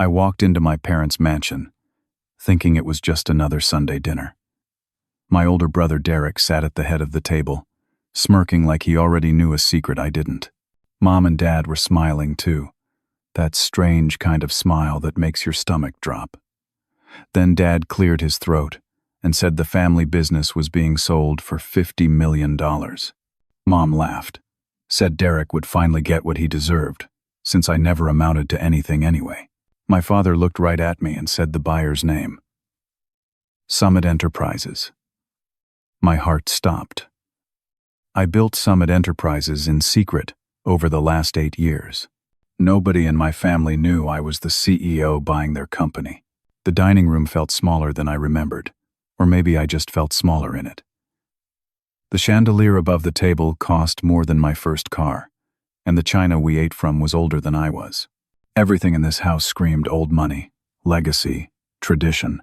I walked into my parents' mansion, thinking it was just another Sunday dinner. My older brother Derek sat at the head of the table, smirking like he already knew a secret I didn't. Mom and Dad were smiling too, that strange kind of smile that makes your stomach drop. Then Dad cleared his throat and said the family business was being sold for $50 million. Mom laughed, said Derek would finally get what he deserved, since I never amounted to anything anyway. My father looked right at me and said the buyer's name. Summit Enterprises. My heart stopped. I built Summit Enterprises in secret over the last 8 years. Nobody in my family knew I was the CEO buying their company. The dining room felt smaller than I remembered, or maybe I just felt smaller in it. The chandelier above the table cost more than my first car, and the china we ate from was older than I was. Everything in this house screamed old money, legacy, tradition.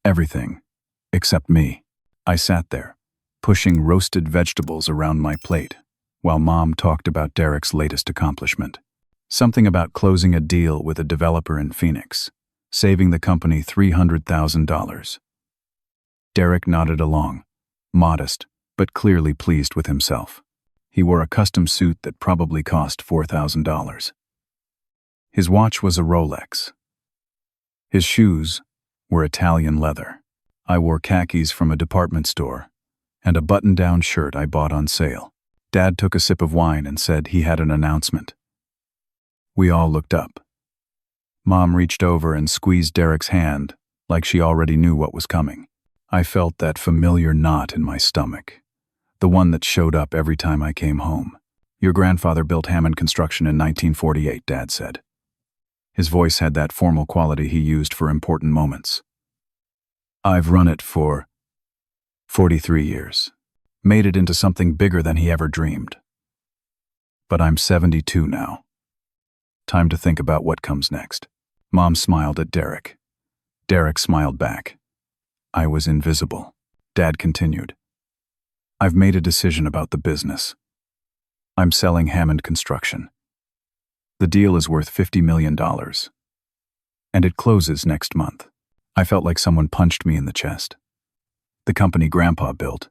Everything, except me. I sat there, pushing roasted vegetables around my plate, while Mom talked about Derek's latest accomplishment. Something about closing a deal with a developer in Phoenix, saving the company $300,000. Derek nodded along, modest, but clearly pleased with himself. He wore a custom suit that probably cost $4,000. His watch was a Rolex. His shoes were Italian leather. I wore khakis from a department store and a button-down shirt I bought on sale. Dad took a sip of wine and said he had an announcement. We all looked up. Mom reached over and squeezed Derek's hand like she already knew what was coming. I felt that familiar knot in my stomach, the one that showed up every time I came home. Your grandfather built Hammond Construction in 1948, Dad said. His voice had that formal quality he used for important moments. I've run it for 43 years, made it into something bigger than he ever dreamed. But I'm 72 now. Time to think about what comes next. Mom smiled at Derek. Derek smiled back. I was invisible. Dad continued. I've made a decision about the business. I'm selling Hammond Construction. The deal is worth $50 million. And it closes next month. I felt like someone punched me in the chest. The company Grandpa built,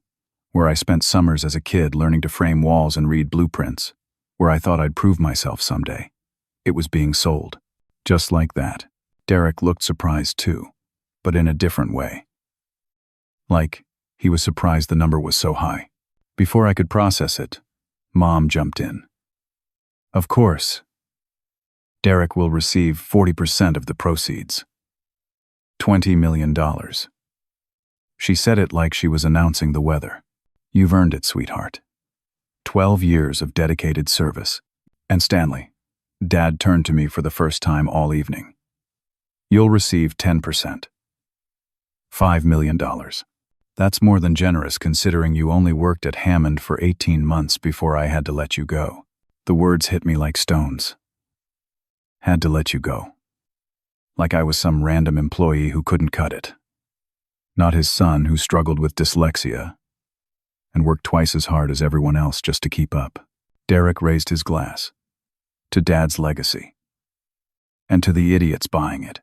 where I spent summers as a kid learning to frame walls and read blueprints, where I thought I'd prove myself someday. It was being sold. Just like that. Derek looked surprised too, but in a different way. Like, he was surprised the number was so high. Before I could process it, Mom jumped in. Of course. Derek will receive 40% of the proceeds. $20 million. She said it like she was announcing the weather. You've earned it, sweetheart. 12 years of dedicated service. And Stanley, Dad turned to me for the first time all evening. You'll receive 10%. $5 million. That's more than generous considering you only worked at Hammond for 18 months before I had to let you go. The words hit me like stones. Had to let you go. Like I was some random employee who couldn't cut it. Not his son who struggled with dyslexia and worked twice as hard as everyone else just to keep up. Derek raised his glass. To Dad's legacy. And to the idiots buying it.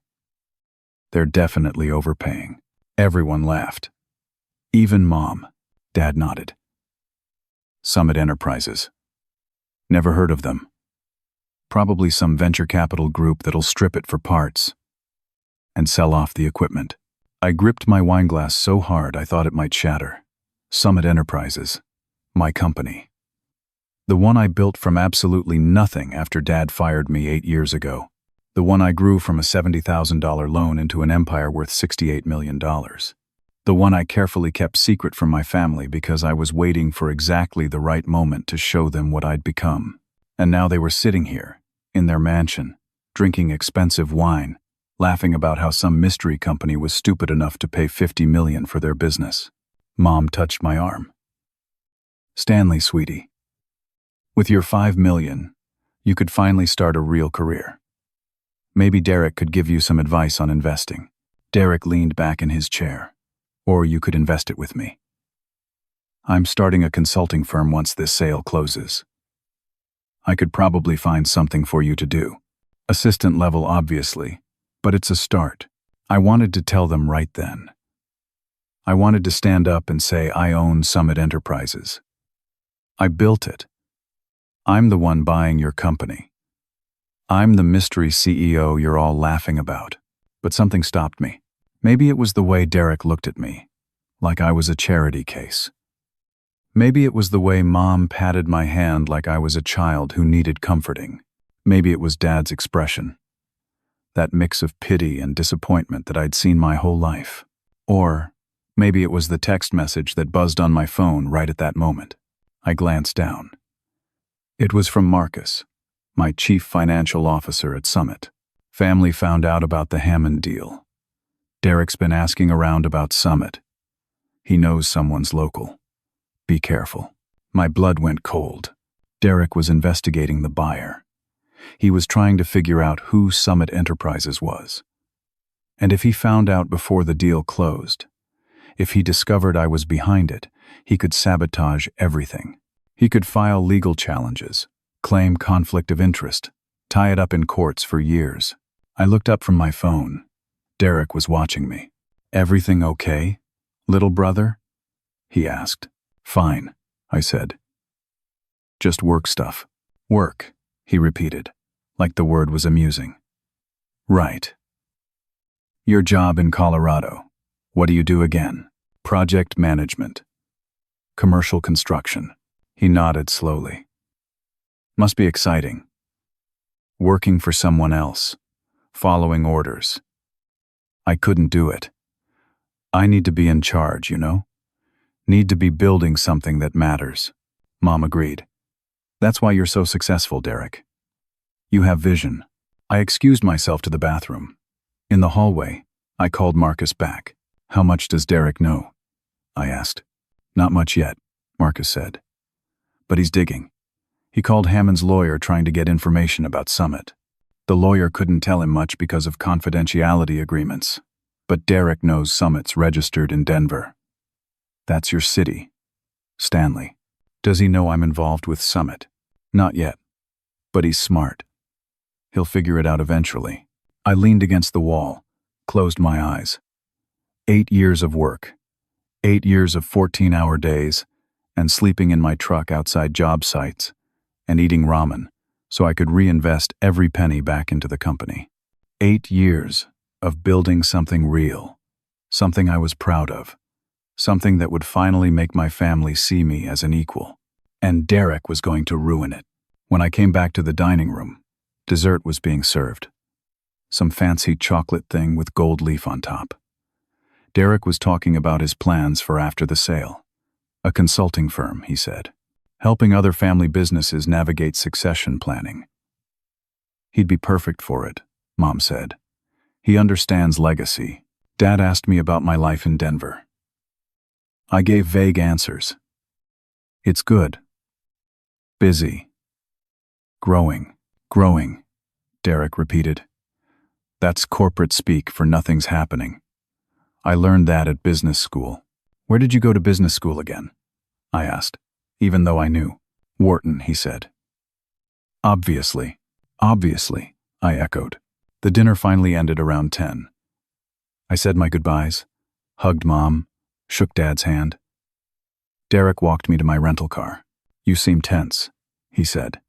They're definitely overpaying. Everyone laughed. Even Mom. Dad nodded. Summit Enterprises. Never heard of them. Probably some venture capital group that'll strip it for parts and sell off the equipment. I gripped my wineglass so hard I thought it might shatter. Summit Enterprises. My company. The one I built from absolutely nothing after Dad fired me 8 years ago. The one I grew from a $70,000 loan into an empire worth $68 million. The one I carefully kept secret from my family because I was waiting for exactly the right moment to show them what I'd become. And now they were sitting here, in their mansion, drinking expensive wine, laughing about how some mystery company was stupid enough to pay $50 million for their business. Mom touched my arm. Stanley, sweetie. With your $5 million, you could finally start a real career. Maybe Derek could give you some advice on investing. Derek leaned back in his chair. Or you could invest it with me. I'm starting a consulting firm once this sale closes. I could probably find something for you to do. Assistant level, obviously, But it's a start. I wanted to tell them right then. I wanted to stand up and say I own Summit Enterprises. I built it. I'm the one buying your company. I'm the mystery CEO you're all laughing about. But something stopped me. Maybe it was the way Derek looked at me, like I was a charity case. Maybe it was the way Mom patted my hand like I was a child who needed comforting. Maybe it was Dad's expression, that mix of pity and disappointment that I'd seen my whole life. Or maybe it was the text message that buzzed on my phone right at that moment. I glanced down. It was from Marcus, my chief financial officer at Summit. Family found out about the Hammond deal. Derek's been asking around about Summit. He knows someone's local. Be careful. My blood went cold. Derek was investigating the buyer. He was trying to figure out who Summit Enterprises was. And if he found out before the deal closed, if he discovered I was behind it, he could sabotage everything. He could file legal challenges, claim conflict of interest, tie it up in courts for years. I looked up from my phone. Derek was watching me. "Everything okay, little brother?" he asked. "Fine," I said. "Just work stuff." "Work," he repeated, like the word was amusing. "Right. Your job in Colorado. What do you do again?" "Project management. Commercial construction." He nodded slowly. "Must be exciting. Working for someone else. Following orders. I couldn't do it. I need to be in charge, you know? Need to be building something that matters." Mom agreed. "That's why you're so successful, Derek. You have vision." I excused myself to the bathroom. In the hallway, I called Marcus back. "How much does Derek know?" I asked. "Not much yet," Marcus said. "But he's digging. He called Hammond's lawyer trying to get information about Summit. The lawyer couldn't tell him much because of confidentiality agreements. But Derek knows Summit's registered in Denver. That's your city. Stanley. Does he know I'm involved with Summit?" "Not yet. But he's smart. He'll figure it out eventually." I leaned against the wall, closed my eyes. 8 years of work. 8 years of 14-hour days, and sleeping in my truck outside job sites, and eating ramen, so I could reinvest every penny back into the company. 8 years of building something real, something I was proud of, something that would finally make my family see me as an equal. And Derek was going to ruin it. When I came back to the dining room, dessert was being served. Some fancy chocolate thing with gold leaf on top. Derek was talking about his plans for after the sale. A consulting firm, he said, helping other family businesses navigate succession planning. He'd be perfect for it, Mom said. He understands legacy. Dad asked me about my life in Denver. I gave vague answers. It's good. Busy. Growing, Derek repeated. That's corporate speak for nothing's happening. I learned that at business school. Where did you go to business school again? I asked, even though I knew. Wharton, he said. Obviously, I echoed. The dinner finally ended around 10. I said my goodbyes, hugged Mom, shook Dad's hand. Derek walked me to my rental car. You seem tense, he said.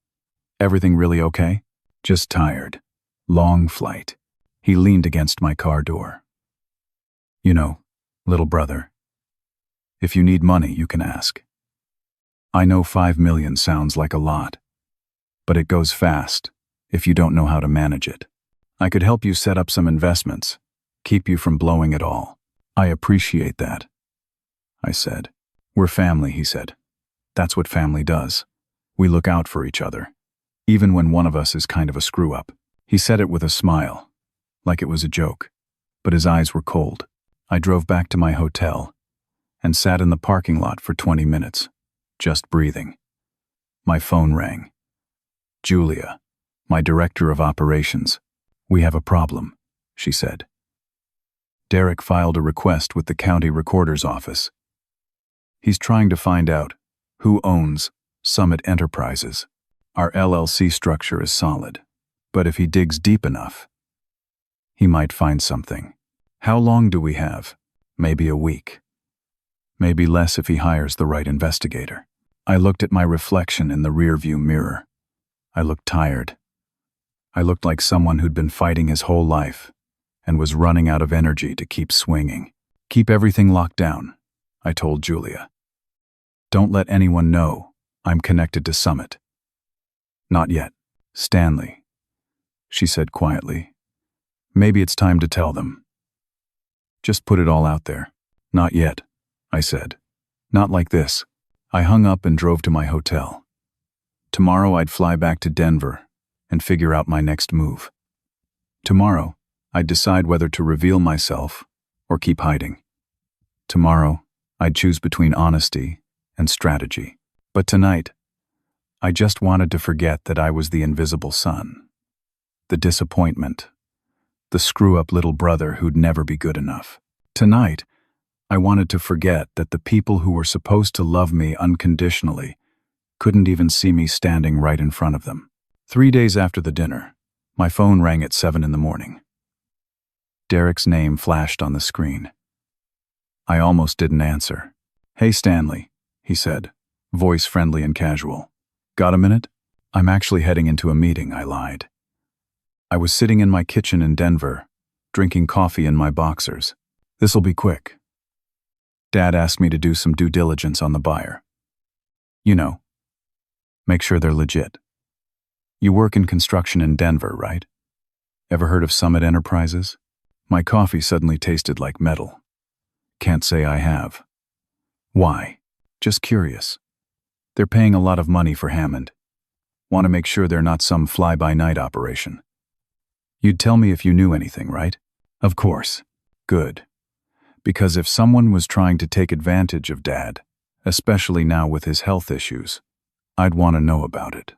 Everything really okay? Just tired. Long flight. He leaned against my car door. You know, little brother, if you need money, you can ask. I know 5 million sounds like a lot, but it goes fast if you don't know how to manage it. I could help you set up some investments, keep you from blowing it all. I appreciate that, I said. We're family, he said. That's what family does. We look out for each other, even when one of us is kind of a screw-up. He said it with a smile, like it was a joke, but his eyes were cold. I drove back to my hotel and sat in the parking lot for 20 minutes, just breathing. My phone rang. Julia, my director of operations. We have a problem, she said. Derek filed a request with the county recorder's office. He's trying to find out who owns Summit Enterprises. Our LLC structure is solid, but if he digs deep enough, He might find something. How long do we have? Maybe a week. Maybe less if he hires the right investigator. I looked at my reflection in the rearview mirror. I looked tired. I looked like someone who'd been fighting his whole life and was running out of energy to keep swinging. Keep everything locked down, I told Julia. Don't let anyone know I'm connected to Summit. Not yet, Stanley, she said quietly. Maybe it's time to tell them. Just put it all out there. Not yet, I said. Not like this. I hung up and drove to my hotel. Tomorrow I'd fly back to Denver and figure out my next move. Tomorrow, I'd decide whether to reveal myself or keep hiding. Tomorrow, I'd choose between honesty and strategy. But tonight, I just wanted to forget that I was the invisible son. The disappointment. The screw-up little brother who'd never be good enough. Tonight, I wanted to forget that the people who were supposed to love me unconditionally couldn't even see me standing right in front of them. 3 days after the dinner, my phone rang at 7 in the morning. Derek's name flashed on the screen. I almost didn't answer. Hey Stanley, he said, voice friendly and casual. Got a minute? I'm actually heading into a meeting, I lied. I was sitting in my kitchen in Denver, drinking coffee in my boxers. This'll be quick. Dad asked me to do some due diligence on the buyer. You know, make sure they're legit. You work in construction in Denver, right? Ever heard of Summit Enterprises? My coffee suddenly tasted like metal. Can't say I have. Why? Just curious. They're paying a lot of money for Hammond. Want to make sure they're not some fly-by-night operation. You'd tell me if you knew anything, right? Of course. Good. Because if someone was trying to take advantage of Dad, especially now with his health issues, I'd want to know about it.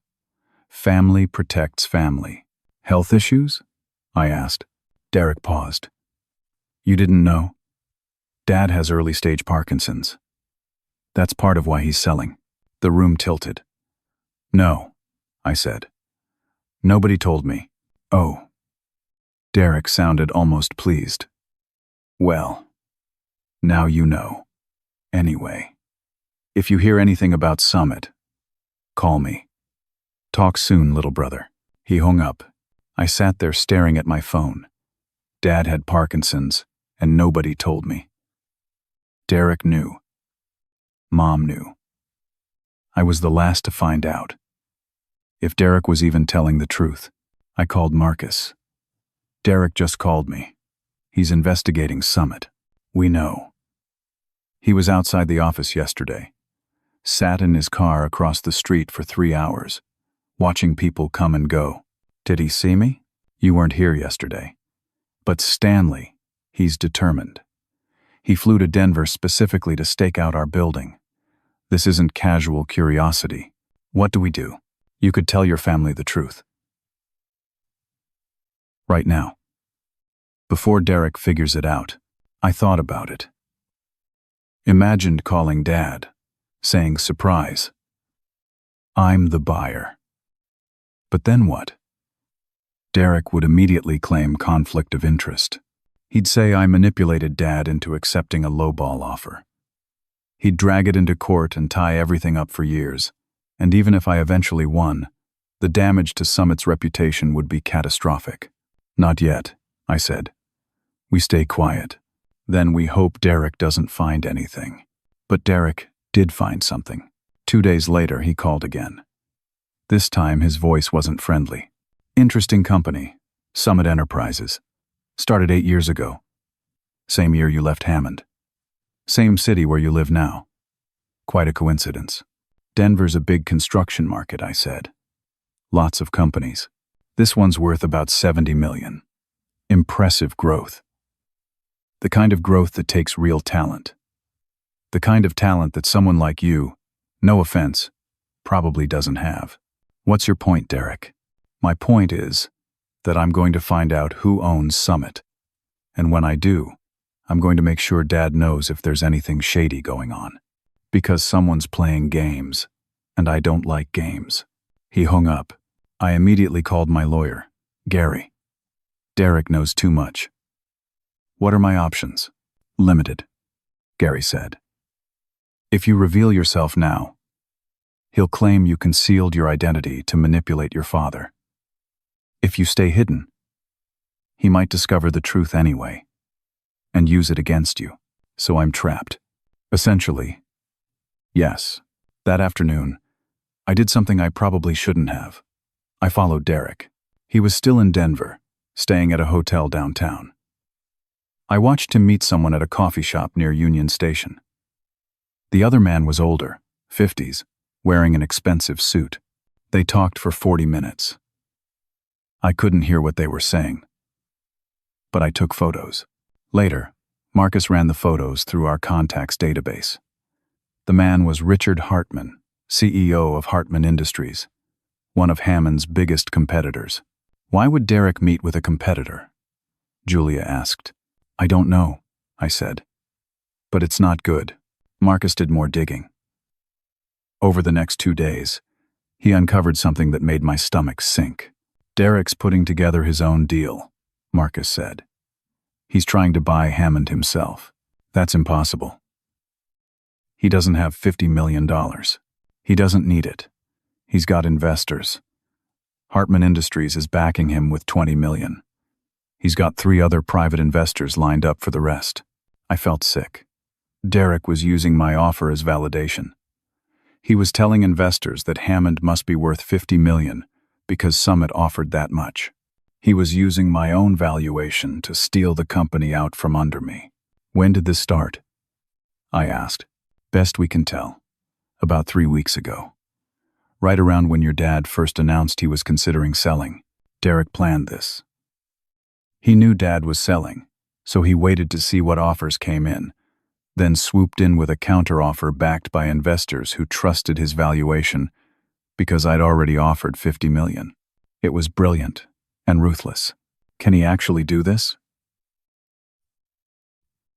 Family protects family. Health issues? I asked. Derek paused. You didn't know? Dad has early-stage Parkinson's. That's part of why he's selling. The room tilted. No, I said. Nobody told me. Oh. Derek sounded almost pleased. Well, now you know. Anyway, if you hear anything about Summit, call me. Talk soon, little brother. He hung up. I sat there staring at my phone. Dad had Parkinson's, and nobody told me. Derek knew. Mom knew. I was the last to find out. If Derek was even telling the truth, I called Marcus. Derek just called me. He's investigating Summit. We know. He was outside the office yesterday. Sat in his car across the street for 3 hours, watching people come and go. Did he see me? You weren't here yesterday. But Stanley, he's determined. He flew to Denver specifically to stake out our building. This isn't casual curiosity. What do we do? You could tell your family the truth. Right now. Before Derek figures it out, I thought about it. Imagined calling Dad, saying surprise. I'm the buyer. But then what? Derek would immediately claim conflict of interest. He'd say I manipulated Dad into accepting a lowball offer. He'd drag it into court and tie everything up for years, and even if I eventually won, the damage to Summit's reputation would be catastrophic. Not yet, I said. We stay quiet. Then we hope Derek doesn't find anything. But Derek did find something. 2 days later, he called again. This time, his voice wasn't friendly. Interesting company, Summit Enterprises. Started 8 years ago. Same year you left Hammond. Same city where you live now. Quite a coincidence. Denver's a big construction market, I said. Lots of companies. This one's worth about $70 million. Impressive growth. The kind of growth that takes real talent. The kind of talent that someone like you, no offense, probably doesn't have. What's your point, Derek? My point is that I'm going to find out who owns Summit. And when I do, I'm going to make sure Dad knows if there's anything shady going on. Because someone's playing games, and I don't like games. He hung up. I immediately called my lawyer, Gary. Derek knows too much. What are my options? Limited, Gary said. If you reveal yourself now, he'll claim you concealed your identity to manipulate your father. If you stay hidden, he might discover the truth anyway and use it against you. So I'm trapped. Essentially, yes. That afternoon, I did something I probably shouldn't have. I followed Derek. He was still in Denver, staying at a hotel downtown. I watched him meet someone at a coffee shop near Union Station. The other man was older, 50s, wearing an expensive suit. They talked for 40 minutes. I couldn't hear what they were saying, but I took photos. Later, Marcus ran the photos through our contacts database. The man was Richard Hartman, CEO of Hartman Industries, one of Hammond's biggest competitors. Why would Derek meet with a competitor? Julia asked. I don't know, I said. But it's not good. Marcus did more digging. Over the next 2 days, he uncovered something that made my stomach sink. Derek's putting together his own deal, Marcus said. He's trying to buy Hammond himself. That's impossible. He doesn't have $50 million. He doesn't need it. He's got investors. Hartman Industries is backing him with $20 million. He's got 3 other private investors lined up for the rest. I felt sick. Derek was using my offer as validation. He was telling investors that Hammond must be worth $50 million because Summit offered that much. He was using my own valuation to steal the company out from under me. When did this start? I asked. Best we can tell. About 3 weeks ago. Right around when your dad first announced he was considering selling. Derek planned this. He knew Dad was selling, so he waited to see what offers came in, then swooped in with a counteroffer backed by investors who trusted his valuation because I'd already offered $50 million. It was brilliant and ruthless. Can he actually do this?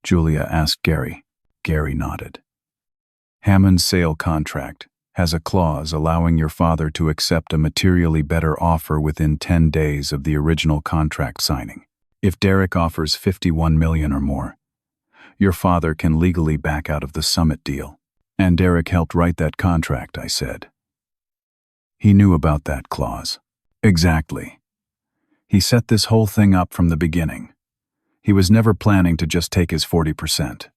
Julia asked Gary. Gary nodded. Hammond's sale contract has a clause allowing your father to accept a materially better offer within 10 days of the original contract signing. If Derek offers $51 million or more, your father can legally back out of the Summit deal. And Derek helped write that contract, I said. He knew about that clause. Exactly. He set this whole thing up from the beginning. He was never planning to just take his 40%.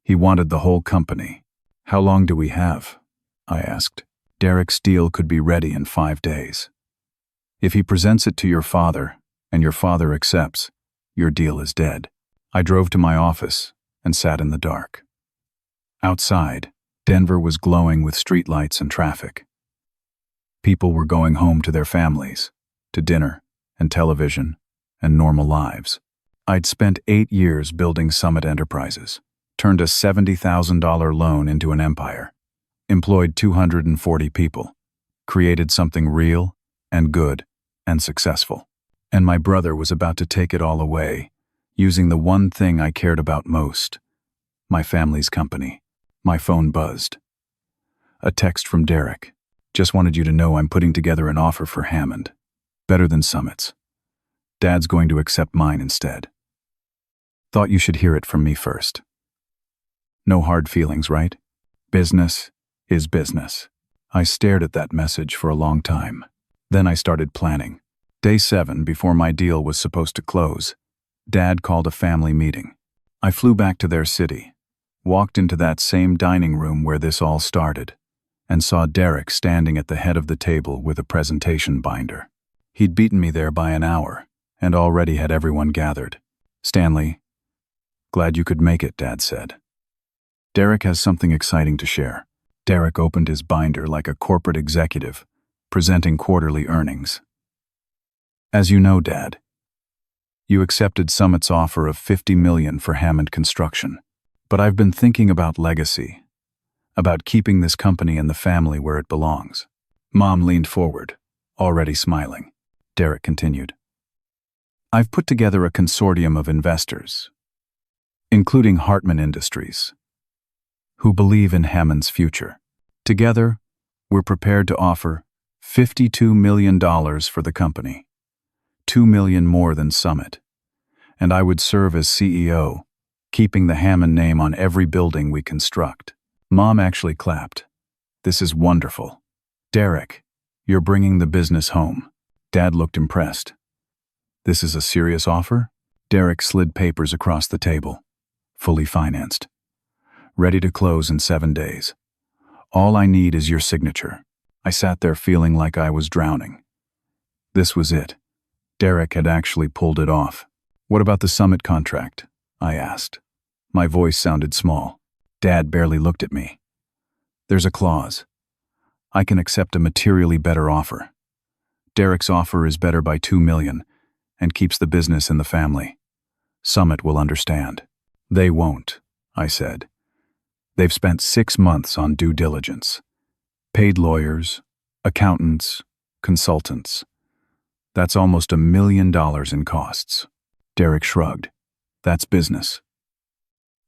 He wanted the whole company. How long do we have? I asked. Derek's deal could be ready in 5 days. If he presents it to your father, and your father accepts, your deal is dead. I drove to my office and sat in the dark. Outside, Denver was glowing with streetlights and traffic. People were going home to their families, to dinner and television and normal lives. I'd spent 8 years building Summit Enterprises, turned a $70,000 loan into an empire, employed 240 people, created something real and good and successful. And my brother was about to take it all away, using the one thing I cared about most, my family's company. My phone buzzed. A text from Derek. Just wanted you to know I'm putting together an offer for Hammond. Better than Summit's. Dad's going to accept mine instead. Thought you should hear it from me first. No hard feelings, right? Business is business. I stared at that message for a long time. Then I started planning. Day 7, before my deal was supposed to close, Dad called a family meeting. I flew back to their city, walked into that same dining room where this all started, and saw Derek standing at the head of the table with a presentation binder. He'd beaten me there by an hour, and already had everyone gathered. Stanley, glad you could make it, Dad said. Derek has something exciting to share. Derek opened his binder like a corporate executive, presenting quarterly earnings. As you know, Dad, you accepted Summit's offer of $50 million for Hammond Construction. But I've been thinking about legacy, about keeping this company and the family where it belongs. Mom leaned forward, already smiling. Derek continued. I've put together a consortium of investors, including Hartman Industries, who believe in Hammond's future. Together, we're prepared to offer $52 million for the company, $2 million more than Summit. And I would serve as CEO, keeping the Hammond name on every building we construct. Mom actually clapped. This is wonderful. Derek, you're bringing the business home. Dad looked impressed. This is a serious offer? Derek slid papers across the table. Fully financed. Ready to close in 7 days. All I need is your signature. I sat there feeling like I was drowning. This was it. Derek had actually pulled it off. What about the Summit contract? I asked. My voice sounded small. Dad barely looked at me. There's a clause. I can accept a materially better offer. Derek's offer is better by $2 million and keeps the business in the family. Summit will understand. They won't, I said. They've spent 6 months on due diligence. Paid lawyers, accountants, consultants. That's almost $1 million in costs. Derek shrugged. That's business.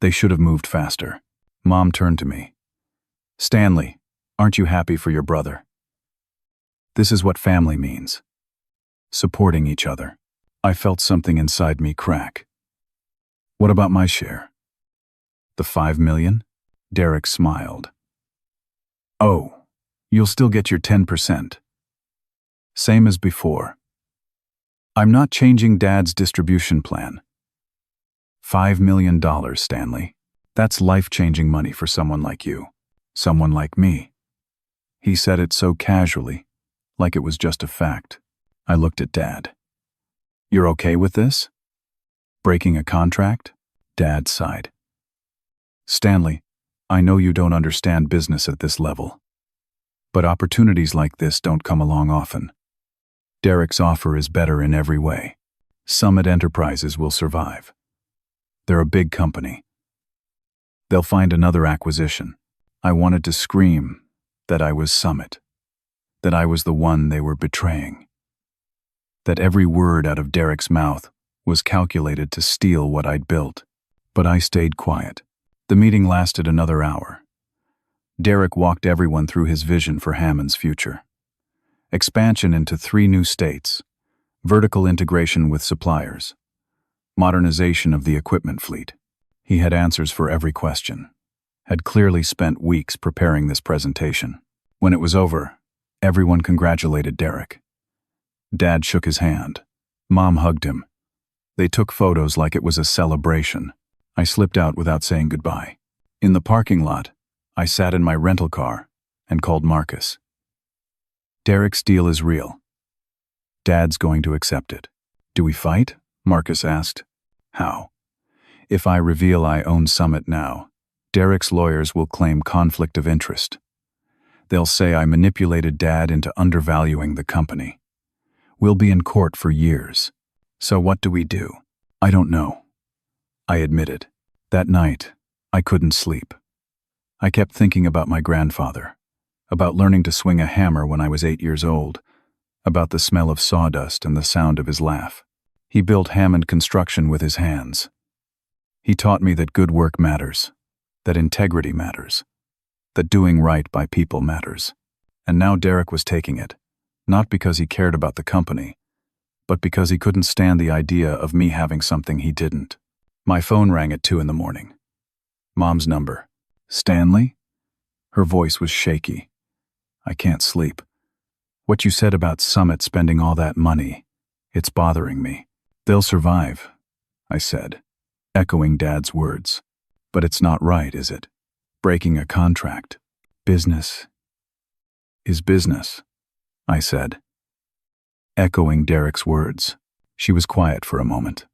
They should have moved faster. Mom turned to me. Stanley, aren't you happy for your brother? This is what family means. Supporting each other. I felt something inside me crack. What about my share? The $5 million? Derek smiled. Oh, you'll still get your 10%. Same as before. I'm not changing Dad's distribution plan. $5 million, Stanley. That's life-changing money for someone like you. Someone like me. He said it so casually, like it was just a fact. I looked at Dad. You're okay with this? Breaking a contract? Dad sighed. Stanley, I know you don't understand business at this level. But opportunities like this don't come along often. Derek's offer is better in every way. Summit Enterprises will survive. They're a big company. They'll find another acquisition. I wanted to scream that I was Summit, that I was the one they were betraying, that every word out of Derek's mouth was calculated to steal what I'd built. But I stayed quiet. The meeting lasted another hour. Derek walked everyone through his vision for Hammond's future. Expansion into 3 new states, vertical integration with suppliers, modernization of the equipment fleet. He had answers for every question, had clearly spent weeks preparing this presentation. When it was over, everyone congratulated Derek. Dad shook his hand. Mom hugged him. They took photos like it was a celebration. I slipped out without saying goodbye. In the parking lot, I sat in my rental car and called Marcus. Derek's deal is real. Dad's going to accept it. Do we fight? Marcus asked. How? If I reveal I own Summit now, Derek's lawyers will claim conflict of interest. They'll say I manipulated Dad into undervaluing the company. We'll be in court for years. So what do we do? I don't know. I admitted. That night, I couldn't sleep. I kept thinking about my grandfather, about learning to swing a hammer when I was 8 years old, about the smell of sawdust and the sound of his laugh. He built Hammond Construction with his hands. He taught me that good work matters, that integrity matters, that doing right by people matters. And now Derek was taking it, not because he cared about the company, but because he couldn't stand the idea of me having something he didn't. My phone rang at 2 in the morning. Mom's number. Stanley? Her voice was shaky. I can't sleep. What you said about Summit spending all that money, it's bothering me. They'll survive, I said, echoing Dad's words. But it's not right, is it? Breaking a contract. Business is business, I said, echoing Derek's words. She was quiet for a moment.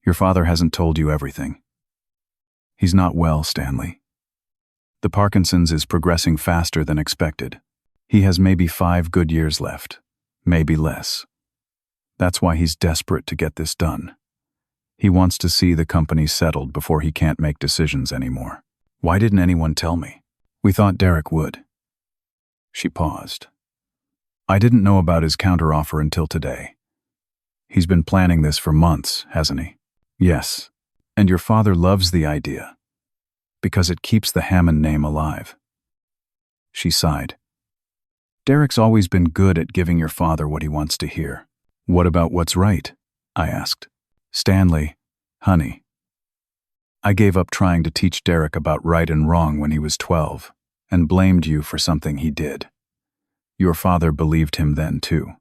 Your father hasn't told you everything. He's not well, Stanley. The Parkinson's is progressing faster than expected. He has maybe 5 good years left, maybe less. That's why he's desperate to get this done. He wants to see the company settled before he can't make decisions anymore. Why didn't anyone tell me? We thought Derek would. She paused. I didn't know about his counteroffer until today. He's been planning this for months, hasn't he? Yes. And your father loves the idea, because it keeps the Hammond name alive. She sighed. Derek's always been good at giving your father what he wants to hear. What about what's right? I asked. Stanley, honey. I gave up trying to teach Derek about right and wrong when he was 12, and blamed you for something he did. Your father believed him then, too.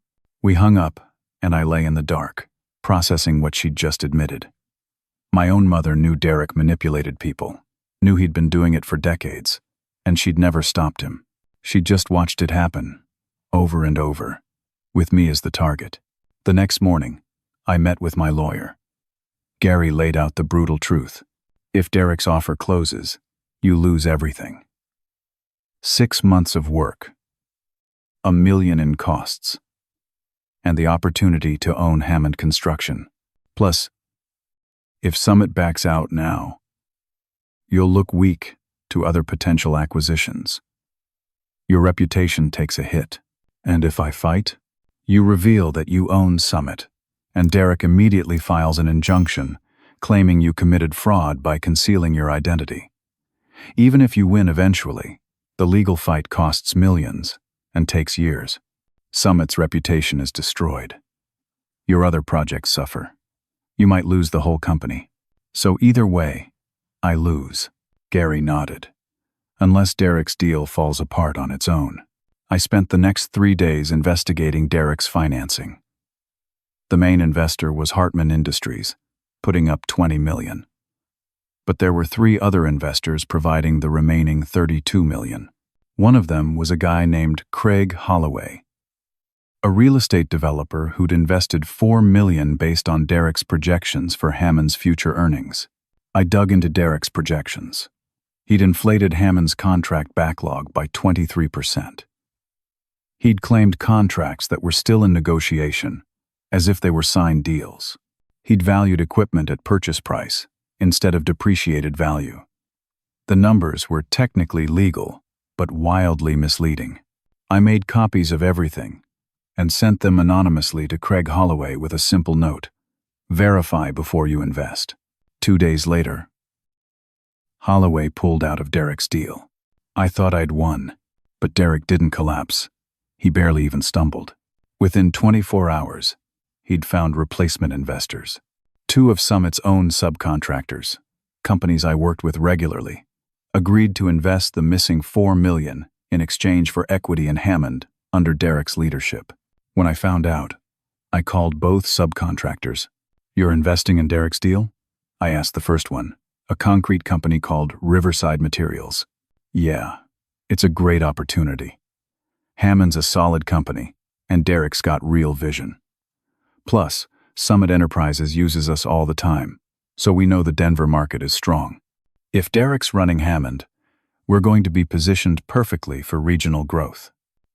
We hung up, and I lay in the dark, processing what she'd just admitted. My own mother knew Derek manipulated people, knew he'd been doing it for decades, and she'd never stopped him. She'd just watched it happen, over and over, with me as the target. The next morning, I met with my lawyer. Gary laid out the brutal truth. If Derek's offer closes, you lose everything. 6 months of work, $1 million in costs, and the opportunity to own Hammond Construction. Plus, if Summit backs out now, you'll look weak to other potential acquisitions. Your reputation takes a hit, and if I fight, you reveal that you own Summit, and Derek immediately files an injunction claiming you committed fraud by concealing your identity. Even if you win eventually, the legal fight costs millions and takes years. Summit's reputation is destroyed. Your other projects suffer. You might lose the whole company. So either way, I lose. Gary nodded. Unless Derek's deal falls apart on its own. I spent the next 3 days investigating Derek's financing. The main investor was Hartman Industries, putting up $20 million. But there were 3 other investors providing the remaining $32 million. One of them was a guy named Craig Holloway, a real estate developer who'd invested $4 million based on Derek's projections for Hammond's future earnings. I dug into Derek's projections. He'd inflated Hammond's contract backlog by 23%. He'd claimed contracts that were still in negotiation, as if they were signed deals. He'd valued equipment at purchase price instead of depreciated value. The numbers were technically legal, but wildly misleading. I made copies of everything and sent them anonymously to Craig Holloway with a simple note: verify before you invest. 2 days later, Holloway pulled out of Derek's deal. I thought I'd won, but Derek didn't collapse. He barely even stumbled. Within 24 hours, he'd found replacement investors. 2 of Summit's own subcontractors, companies I worked with regularly, agreed to invest the missing $4 million in exchange for equity in Hammond under Derek's leadership. When I found out, I called both subcontractors. You're investing in Derek's deal? I asked the first one, a concrete company called Riverside Materials. Yeah, it's a great opportunity. Hammond's a solid company, and Derek's got real vision. Plus, Summit Enterprises uses us all the time, so we know the Denver market is strong. If Derek's running Hammond, we're going to be positioned perfectly for regional growth.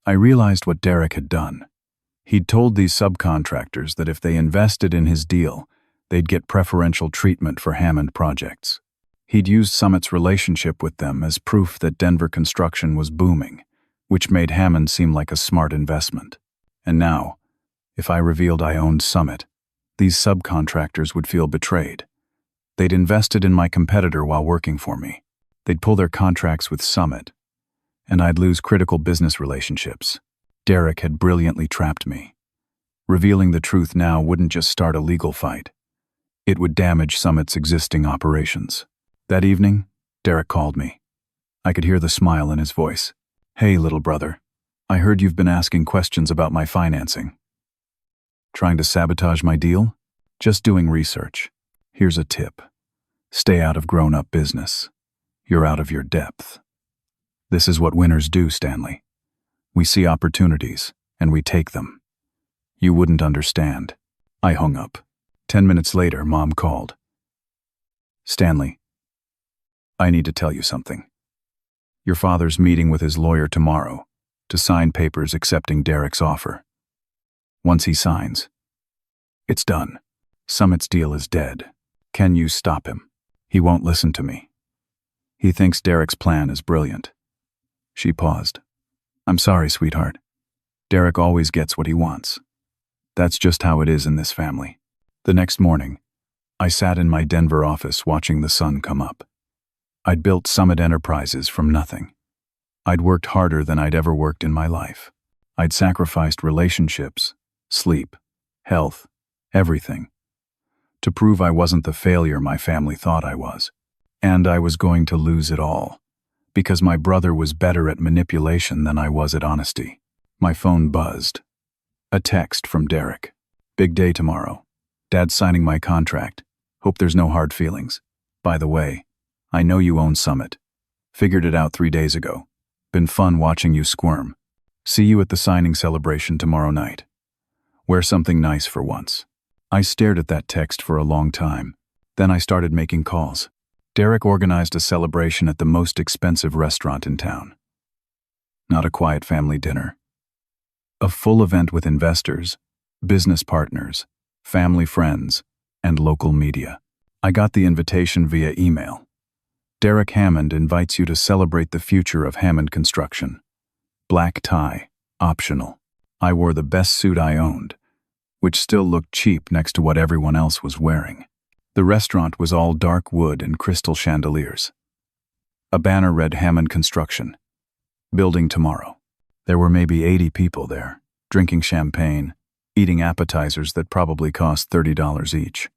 I realized what Derek had done. He'd told these subcontractors that if they invested in his deal, they'd get preferential treatment for Hammond projects. He'd used Summit's relationship with them as proof that Denver construction was booming, which made Hammond seem like a smart investment. And now, if I revealed I owned Summit, these subcontractors would feel betrayed. They'd invested in my competitor while working for me. They'd pull their contracts with Summit, and I'd lose critical business relationships. Derek had brilliantly trapped me. Revealing the truth now wouldn't just start a legal fight. It would damage Summit's existing operations. That evening, Derek called me. I could hear the smile in his voice. Hey, little brother. I heard you've been asking questions about my financing. Trying to sabotage my deal? Just doing research. Here's a tip. Stay out of grown-up business. You're out of your depth. This is what winners do, Stanley. We see opportunities, and we take them. You wouldn't understand. I hung up. 10 minutes later, Mom called. Stanley, I need to tell you something. Your father's meeting with his lawyer tomorrow to sign papers accepting Derek's offer. Once he signs, it's done. Summit's deal is dead. Can you stop him? He won't listen to me. He thinks Derek's plan is brilliant. She paused. I'm sorry, sweetheart. Derek always gets what he wants. That's just how it is in this family. The next morning, I sat in my Denver office watching the sun come up. I'd built Summit Enterprises from nothing. I'd worked harder than I'd ever worked in my life. I'd sacrificed relationships, sleep, health, everything. To prove I wasn't the failure my family thought I was. And I was going to lose it all. Because my brother was better at manipulation than I was at honesty. My phone buzzed. A text from Derek. Big day tomorrow. Dad's signing my contract. Hope there's no hard feelings. By the way, I know you own Summit. Figured it out 3 days ago. Been fun watching you squirm. See you at the signing celebration tomorrow night. Wear something nice for once. I stared at that text for a long time. Then I started making calls. Derek organized a celebration at the most expensive restaurant in town. Not a quiet family dinner. A full event with investors, business partners, family friends, and local media. I got the invitation via email. Derek Hammond invites you to celebrate the future of Hammond Construction. Black tie, optional. I wore the best suit I owned, which still looked cheap next to what everyone else was wearing. The restaurant was all dark wood and crystal chandeliers. A banner read Hammond Construction. Building tomorrow. There were maybe 80 people there, drinking champagne, eating appetizers that probably cost $30 each.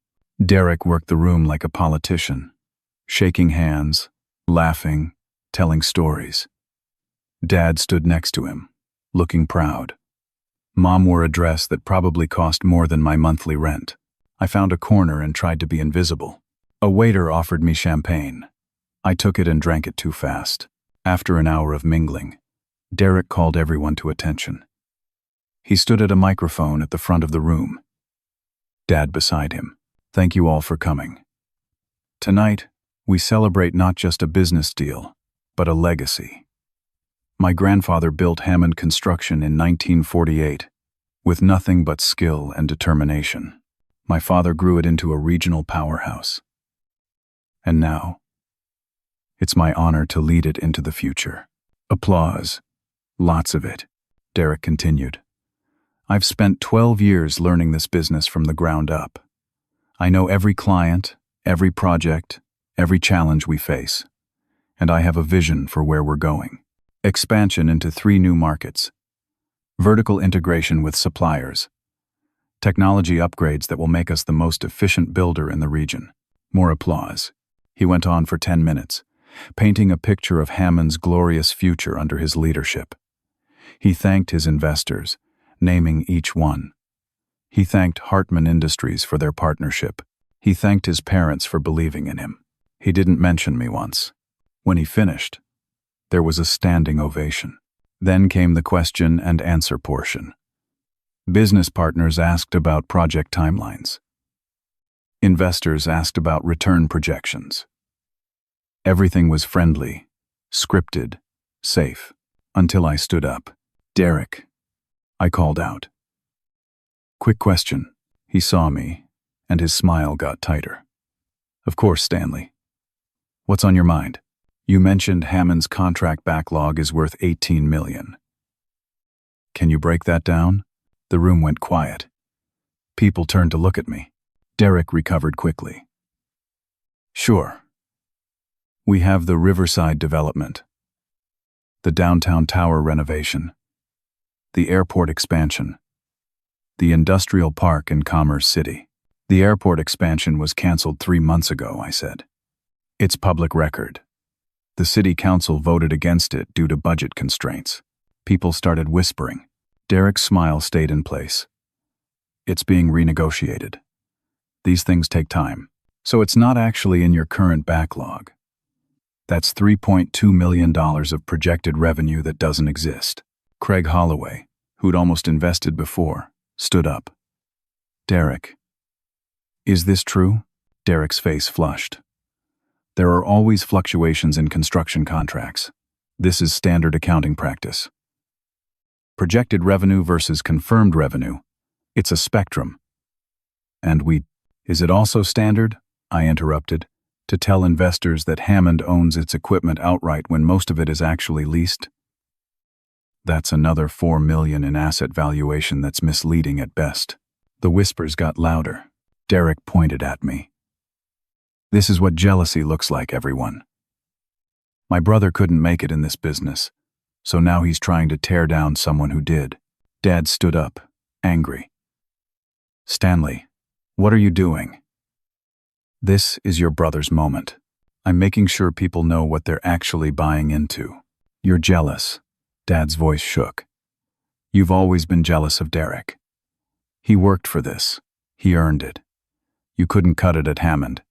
Derek worked the room like a politician, shaking hands, laughing, telling stories. Dad stood next to him, looking proud. Mom wore a dress that probably cost more than my monthly rent. I found a corner and tried to be invisible. A waiter offered me champagne. I took it and drank it too fast. After an hour of mingling, Derek called everyone to attention. He stood at a microphone at the front of the room. Dad beside him. Thank you all for coming. Tonight, we celebrate not just a business deal, but a legacy. My grandfather built Hammond Construction in 1948, with nothing but skill and determination. My father grew it into a regional powerhouse. And now, it's my honor to lead it into the future. Applause. Lots of it, Derek continued. I've spent 12 years learning this business from the ground up. I know every client, every project, every challenge we face. And I have a vision for where we're going. Expansion into 3 new markets. Vertical integration with suppliers. Technology upgrades that will make us the most efficient builder in the region. More applause. He went on for 10 minutes, painting a picture of Hammond's glorious future under his leadership. He thanked his investors, naming each one. He thanked Hartman Industries for their partnership. He thanked his parents for believing in him. He didn't mention me once. When he finished, there was a standing ovation. Then came the question and answer portion. Business partners asked about project timelines. Investors asked about return projections. Everything was friendly, scripted, safe, until I stood up. Derek, I called out. Quick question. He saw me, and his smile got tighter. Of course, Stanley. What's on your mind? You mentioned Hammond's contract backlog is worth $18 million. Can you break that down? The room went quiet. People turned to look at me. Derek recovered quickly. Sure. We have the Riverside development, the downtown tower renovation, the airport expansion, the industrial park in Commerce City. The airport expansion was canceled 3 months ago, I said. It's public record. The city council voted against it due to budget constraints. People started whispering. Derek's smile stayed in place. It's being renegotiated. These things take time. So it's not actually in your current backlog. That's $3.2 million of projected revenue that doesn't exist. Craig Holloway, who'd almost invested before, stood up. Derek. Is this true? Derek's face flushed. There are always fluctuations in construction contracts. This is standard accounting practice. Projected revenue versus confirmed revenue. It's a spectrum. And is it also standard, I interrupted, to tell investors that Hammond owns its equipment outright when most of it is actually leased? That's another $4 million in asset valuation that's misleading at best. The whispers got louder. Derek pointed at me. This is what jealousy looks like, everyone. My brother couldn't make it in this business, so now he's trying to tear down someone who did. Dad stood up, angry. Stanley, what are you doing? This is your brother's moment. I'm making sure people know what they're actually buying into. You're jealous. Dad's voice shook. You've always been jealous of Derek. He worked for this. He earned it. You couldn't cut it at Hammond.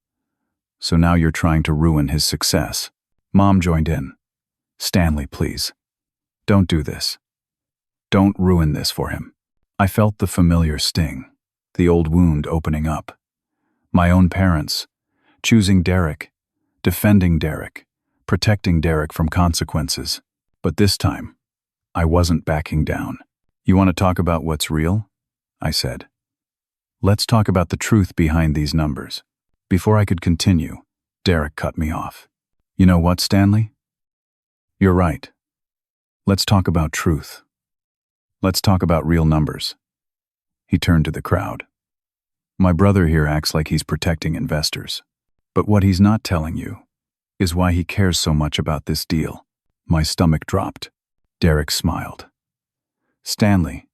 So now you're trying to ruin his success. Mom joined in. Stanley, please. Don't do this. Don't ruin this for him. I felt the familiar sting, the old wound opening up. My own parents, choosing Derek, defending Derek, protecting Derek from consequences. But this time, I wasn't backing down. You want to talk about what's real? I said. Let's talk about the truth behind these numbers. Before I could continue, Derek cut me off. You know what, Stanley? You're right. Let's talk about truth. Let's talk about real numbers. He turned to the crowd. My brother here acts like he's protecting investors. But what he's not telling you is why he cares so much about this deal. My stomach dropped. Derek smiled. Stanley,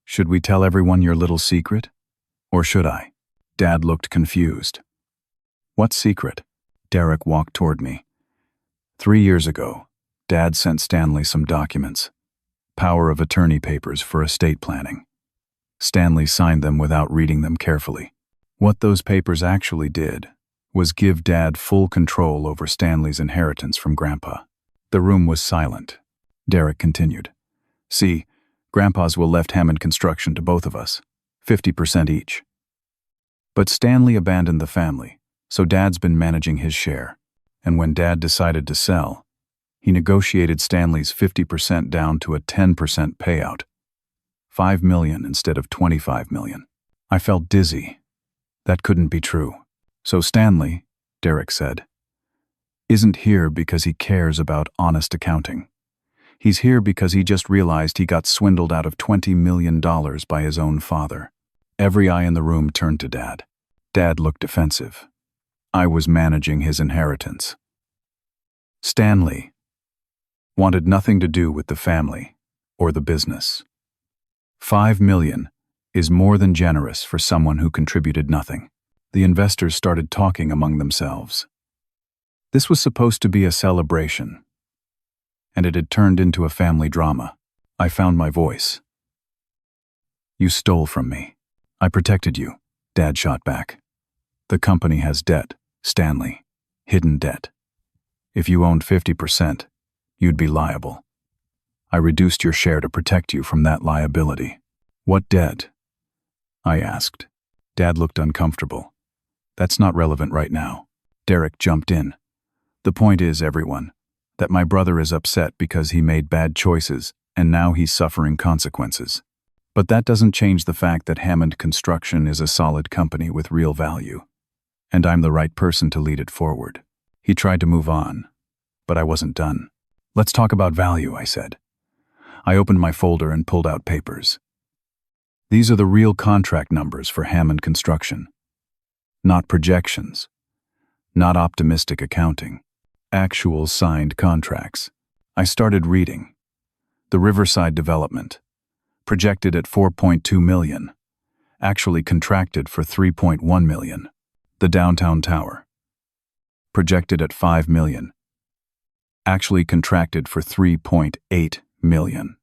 should we tell everyone your little secret? Or should I? Dad looked confused. What secret? Derek walked toward me. 3 years ago, Dad sent Stanley some documents. Power of attorney papers for estate planning. Stanley signed them without reading them carefully. What those papers actually did was give Dad full control over Stanley's inheritance from Grandpa. The room was silent. Derek continued. See, Grandpa's will left Hammond Construction to both of us, 50% each. But Stanley abandoned the family, so Dad's been managing his share. And when Dad decided to sell, he negotiated Stanley's 50% down to a 10% payout. $5 million instead of $25 million. I felt dizzy. That couldn't be true. So Stanley, Derek said, isn't here because he cares about honest accounting. He's here because he just realized he got swindled out of $20 million by his own father. Every eye in the room turned to Dad. Dad looked defensive. I was managing his inheritance. Stanley wanted nothing to do with the family or the business. $5 million is more than generous for someone who contributed nothing. The investors started talking among themselves. This was supposed to be a celebration, and it had turned into a family drama. I found my voice. You stole from me. I protected you, Dad shot back. The company has debt, Stanley. Hidden debt. If you owned 50%, you'd be liable. I reduced your share to protect you from that liability. What debt? I asked. Dad looked uncomfortable. That's not relevant right now. Derek jumped in. The point is, everyone, that my brother is upset because he made bad choices and now he's suffering consequences. But that doesn't change the fact that Hammond Construction is a solid company with real value. And I'm the right person to lead it forward. He tried to move on, but I wasn't done. Let's talk about value, I said. I opened my folder and pulled out papers. These are the real contract numbers for Hammond Construction. Not projections. Not optimistic accounting. Actual signed contracts. I started reading. The Riverside development. Projected at $4.2 million. Actually contracted for $3.1 million. The downtown tower. Projected at $5 million. Actually contracted for $3.8 million.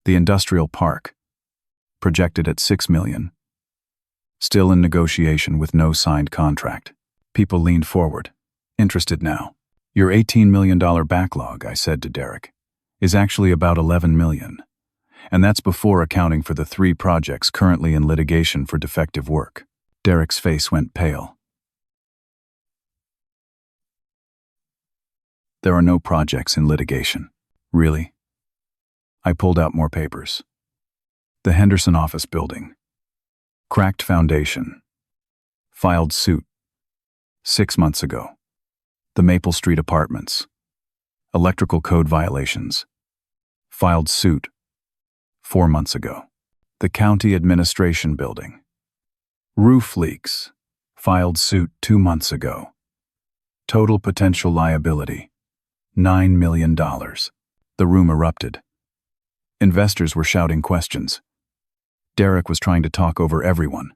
The industrial park. Projected at $6 million. Still in negotiation with no signed contract. People leaned forward. Interested now. Your $18 million backlog, I said to Derek, is actually about $11 million. And that's before accounting for the 3 projects currently in litigation for defective work. Derek's face went pale. There are no projects in litigation. Really? I pulled out more papers. The Henderson office building. Cracked foundation. Filed suit. 6 months ago. The Maple Street apartments. Electrical code violations. Filed suit. 4 months ago. The county administration building. Roof leaks. Filed suit 2 months ago. Total potential liability. $9 million. The room erupted. Investors were shouting questions. Derek was trying to talk over everyone.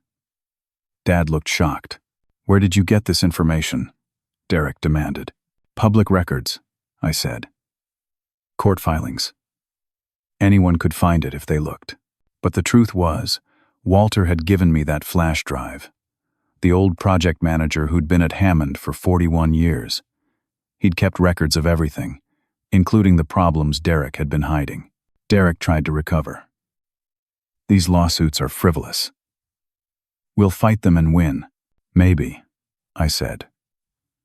Dad looked shocked. "Where did you get this information?" Derek demanded. "Public records," I said. "Court filings. Anyone could find it if they looked." But the truth was, Walter had given me that flash drive. The old project manager who'd been at Hammond for 41 years. He'd kept records of everything, including the problems Derek had been hiding. Derek tried to recover. "These lawsuits are frivolous. We'll fight them and win." "Maybe," I said.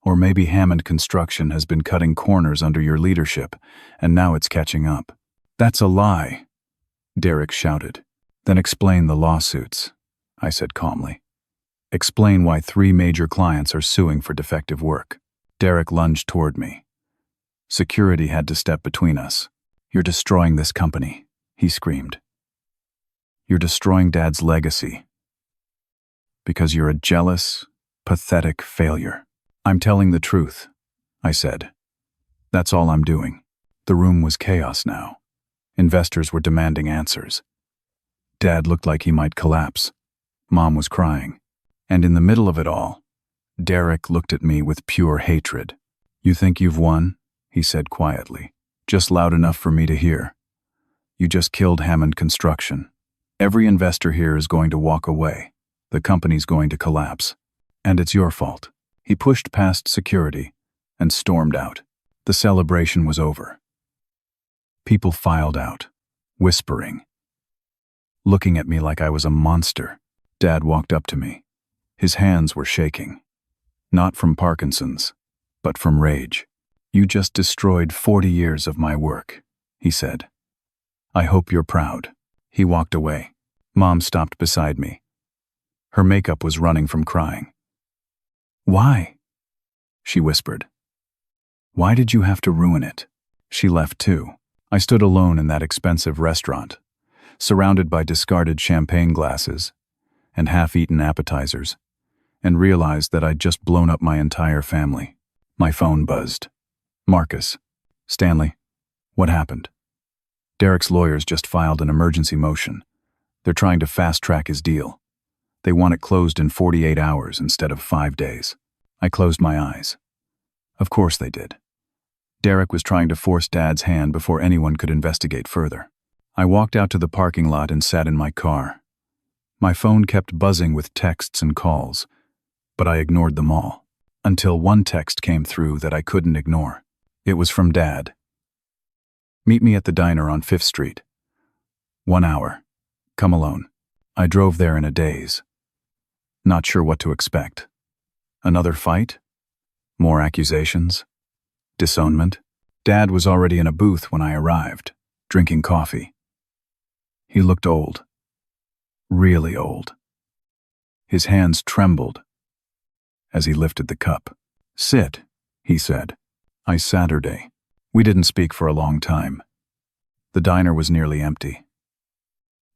"Or maybe Hammond Construction has been cutting corners under your leadership, and now it's catching up." "That's a lie," Derek shouted. "Then explain the lawsuits," I said calmly. "Explain why 3 major clients are suing for defective work." Derek lunged toward me. Security had to step between us. "You're destroying this company," he screamed. "You're destroying Dad's legacy. Because you're a jealous, pathetic failure." "I'm telling the truth," I said. "That's all I'm doing." The room was chaos now. Investors were demanding answers. Dad looked like he might collapse. Mom was crying. And in the middle of it all, Derek looked at me with pure hatred. "You think you've won?" he said quietly, just loud enough for me to hear. "You just killed Hammond Construction. Every investor here is going to walk away. The company's going to collapse. And it's your fault." He pushed past security and stormed out. The celebration was over. People filed out, whispering, looking at me like I was a monster. Dad walked up to me. His hands were shaking. Not from Parkinson's, but from rage. "You just destroyed 40 years of my work," he said. "I hope you're proud." He walked away. Mom stopped beside me. Her makeup was running from crying. "Why?" she whispered. "Why did you have to ruin it?" She left too. I stood alone in that expensive restaurant, surrounded by discarded champagne glasses and half-eaten appetizers, and realized that I'd just blown up my entire family. My phone buzzed. "Marcus." "Stanley, what happened?" "Derek's lawyers just filed an emergency motion. They're trying to fast-track his deal. They want it closed in 48 hours instead of 5 days. I closed my eyes. Of course they did. Derek was trying to force Dad's hand before anyone could investigate further. I walked out to the parking lot and sat in my car. My phone kept buzzing with texts and calls, but I ignored them all, until one text came through that I couldn't ignore. It was from Dad. "Meet me at the diner on 5th Street. 1 hour. Come alone." I drove there in a daze, not sure what to expect. Another fight? More accusations? Disownment? Dad was already in a booth when I arrived, drinking coffee. He looked old. Really old. His hands trembled as he lifted the cup. "Sit," he said. I Saturday. We didn't speak for a long time. The diner was nearly empty.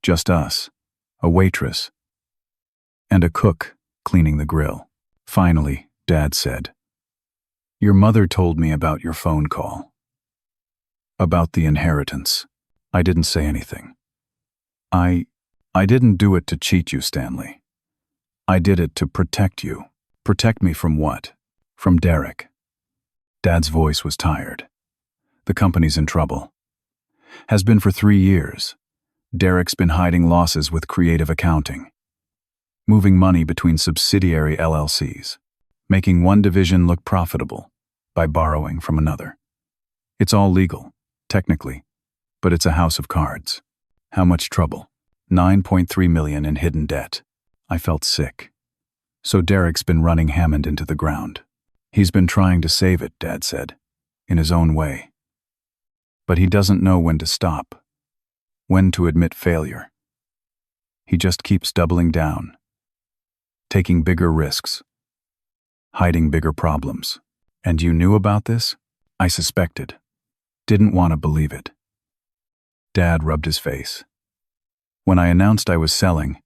Just us, a waitress, and a cook cleaning the grill. Finally, Dad said, "Your mother told me about your phone call. About the inheritance." I didn't say anything. I didn't do it to cheat you, Stanley. I did it to protect you. Protect me from what? From Derek. Dad's voice was tired. The company's in trouble. Has been for 3 years. Derek's been hiding losses with creative accounting, moving money between subsidiary LLCs, making one division look profitable by borrowing from another. It's all legal, technically, but it's a house of cards. How much trouble? $9.3 million in hidden debt. I felt sick. So Derek's been running Hammond into the ground. He's been trying to save it, Dad said, in his own way. But he doesn't know when to stop, when to admit failure. He just keeps doubling down, taking bigger risks, hiding bigger problems. And you knew about this? I suspected. Didn't want to believe it. Dad rubbed his face. When I announced I was selling,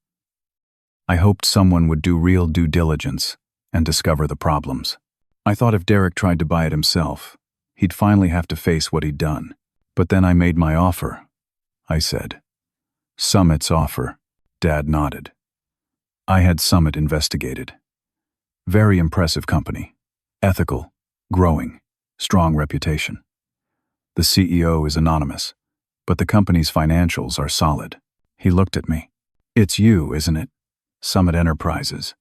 I hoped someone would do real due diligence and discover the problems. I thought if Derek tried to buy it himself, he'd finally have to face what he'd done. But then I made my offer, I said. Summit's offer. Dad nodded. I had Summit investigated. Very impressive company. Ethical, growing, strong reputation. The CEO is anonymous, but the company's financials are solid. He looked at me. It's you, isn't it? Summit Enterprises.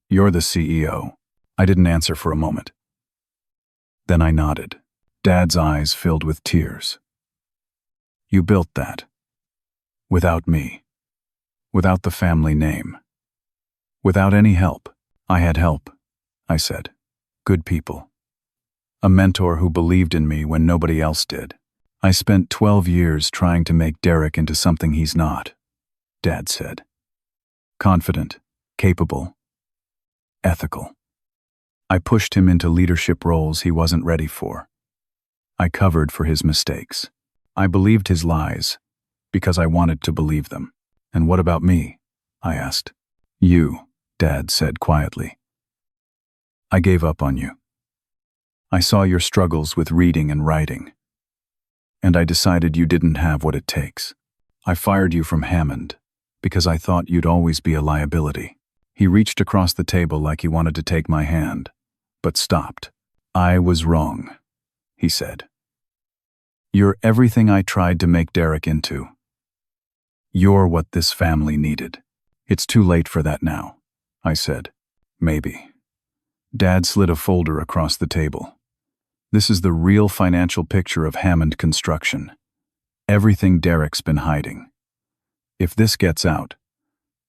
You're the CEO. I didn't answer for a moment. Then I nodded. Dad's eyes filled with tears. You built that. Without me. Without the family name. Without any help. I had help, I said. Good people. A mentor who believed in me when nobody else did. I spent 12 years trying to make Derek into something he's not, Dad said. Confident, capable, ethical. I pushed him into leadership roles he wasn't ready for. I covered for his mistakes. I believed his lies because I wanted to believe them. And what about me? I asked. You, Dad said quietly. I gave up on you. I saw your struggles with reading and writing, and I decided you didn't have what it takes. I fired you from Hammond because I thought you'd always be a liability. He reached across the table like he wanted to take my hand, but stopped. I was wrong, he said. You're everything I tried to make Derek into. You're what this family needed. It's too late for that now, I said. Maybe. Dad slid a folder across the table. This is the real financial picture of Hammond Construction. Everything Derek's been hiding. If this gets out,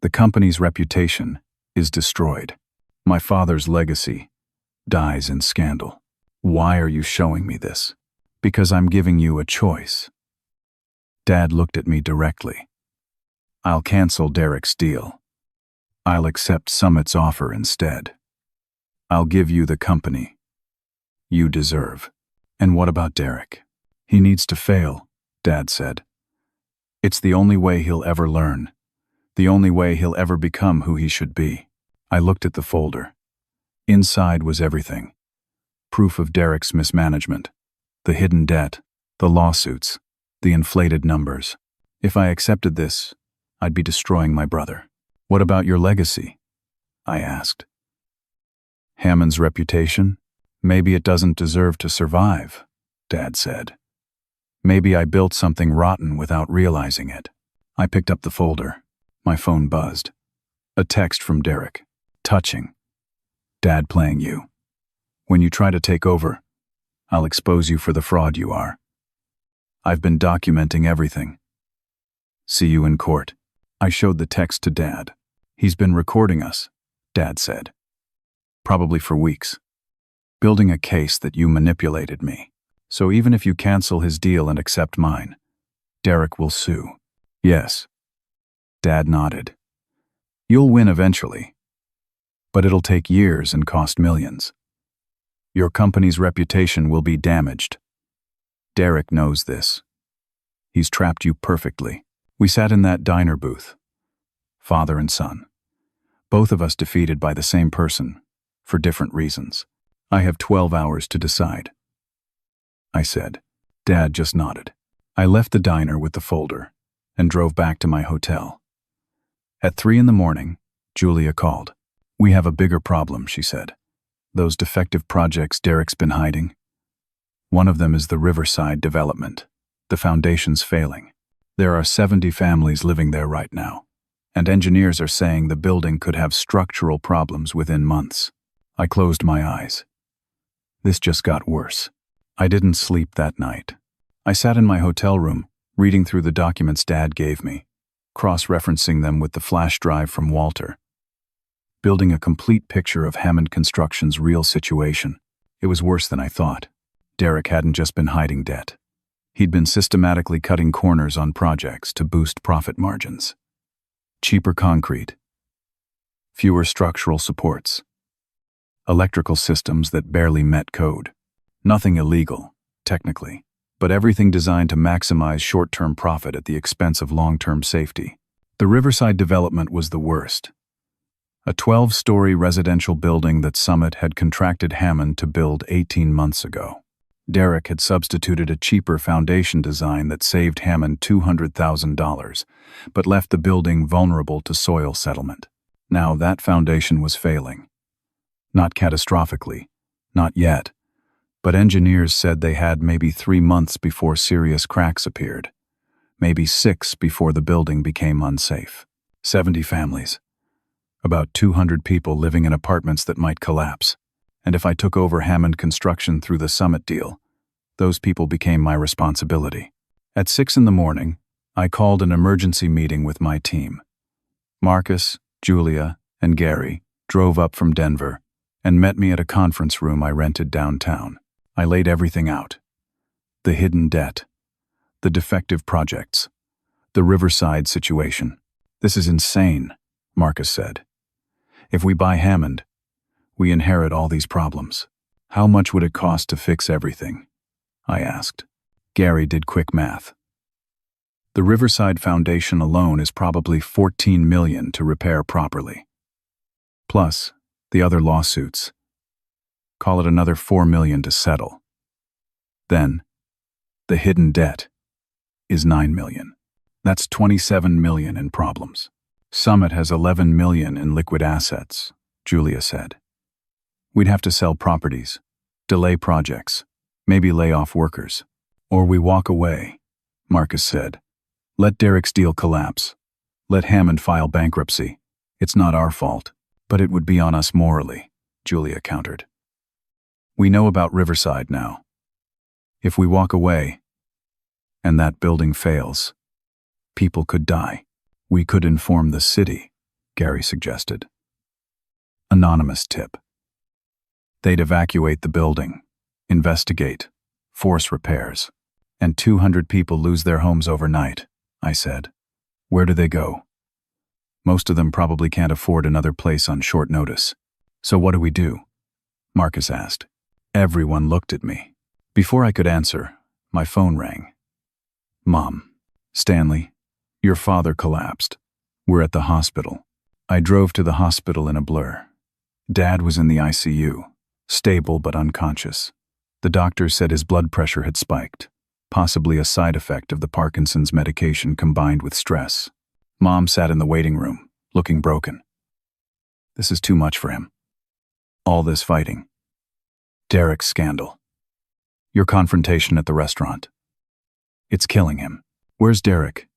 the company's reputation is destroyed. My father's legacy dies in scandal. Why are you showing me this? Because I'm giving you a choice. Dad looked at me directly. I'll cancel Derek's deal. I'll accept Summit's offer instead. I'll give you the company you deserve. And what about Derek? He needs to fail, Dad said. It's the only way he'll ever learn. The only way he'll ever become who he should be. I looked at the folder. Inside was everything. Proof of Derek's mismanagement. The hidden debt. The lawsuits. The inflated numbers. If I accepted this, I'd be destroying my brother. What about your legacy? I asked. Hammond's reputation? Maybe it doesn't deserve to survive, Dad said. Maybe I built something rotten without realizing it. I picked up the folder. My phone buzzed. A text from Derek. Touching. Dad playing you. When you try to take over, I'll expose you for the fraud you are. I've been documenting everything. See you in court. I showed the text to Dad. He's been recording us, Dad said. Probably for weeks. Building a case that you manipulated me. So even if you cancel his deal and accept mine, Derek will sue. Yes. Dad nodded. You'll win eventually. But it'll take years and cost millions. Your company's reputation will be damaged. Derek knows this. He's trapped you perfectly. We sat in that diner booth. Father and son. Both of us defeated by the same person, for different reasons. I have 12 hours to decide. I said. Dad just nodded. I left the diner with the folder and drove back to my hotel. At 3 a.m, Julia called. We have a bigger problem, she said. Those defective projects Derek's been hiding. One of them is the Riverside development. The foundation's failing. There are 70 families living there right now, and engineers are saying the building could have structural problems within months. I closed my eyes. This just got worse. I didn't sleep that night. I sat in my hotel room, reading through the documents Dad gave me, cross-referencing them with the flash drive from Walter, building a complete picture of Hammond Construction's real situation. It was worse than I thought. Derek hadn't just been hiding debt. He'd been systematically cutting corners on projects to boost profit margins. Cheaper concrete. Fewer structural supports. Electrical systems that barely met code. Nothing illegal, technically, but everything designed to maximize short-term profit at the expense of long-term safety. The Riverside development was the worst. A 12-story residential building that Summit had contracted Hammond to build 18 months ago. Derek had substituted a cheaper foundation design that saved Hammond $200,000, but left the building vulnerable to soil settlement. Now that foundation was failing. Not catastrophically, not yet, but engineers said they had maybe 3 months before serious cracks appeared, maybe 6 before the building became unsafe. 70 families, about 200 people living in apartments that might collapse. And if I took over Hammond Construction through the Summit deal, those people became my responsibility. At 6 in the morning, I called an emergency meeting with my team. Marcus, Julia, and Gary drove up from Denver and met me at a conference room I rented downtown. I laid everything out. The hidden debt, the defective projects, the Riverside situation. "This is insane," Marcus said. "If we buy Hammond, we inherit all these problems. How much would it cost to fix everything?" I asked. Gary did quick math. "The Riverside Foundation alone is probably $14 million to repair properly. Plus, the other lawsuits. Call it another $4 million to settle. Then, the hidden debt is $9 million. That's $27 million in problems. Summit has $11 million in liquid assets," Julia said. "We'd have to sell properties, delay projects, maybe lay off workers. Or we walk away," Marcus said. "Let Derek's deal collapse. Let Hammond file bankruptcy. It's not our fault, but it would be on us morally," Julia countered. "We know about Riverside now. If we walk away, and that building fails, people could die. We could inform the city," Gary suggested. Anonymous tip. "They'd evacuate the building, investigate, force repairs, and 200 people lose their homes overnight," I said. "Where do they go? Most of them probably can't afford another place on short notice. So what do we do?" Marcus asked. Everyone looked at me. Before I could answer, my phone rang. "Mom, Stanley, your father collapsed. We're at the hospital." I drove to the hospital in a blur. Dad was in the ICU, stable but unconscious. The doctor said his blood pressure had spiked, possibly a side effect of the Parkinson's medication combined with stress. Mom sat in the waiting room, looking broken. This is too much for him. All this fighting. Derek's scandal. Your confrontation at the restaurant. It's killing him. Where's Derek?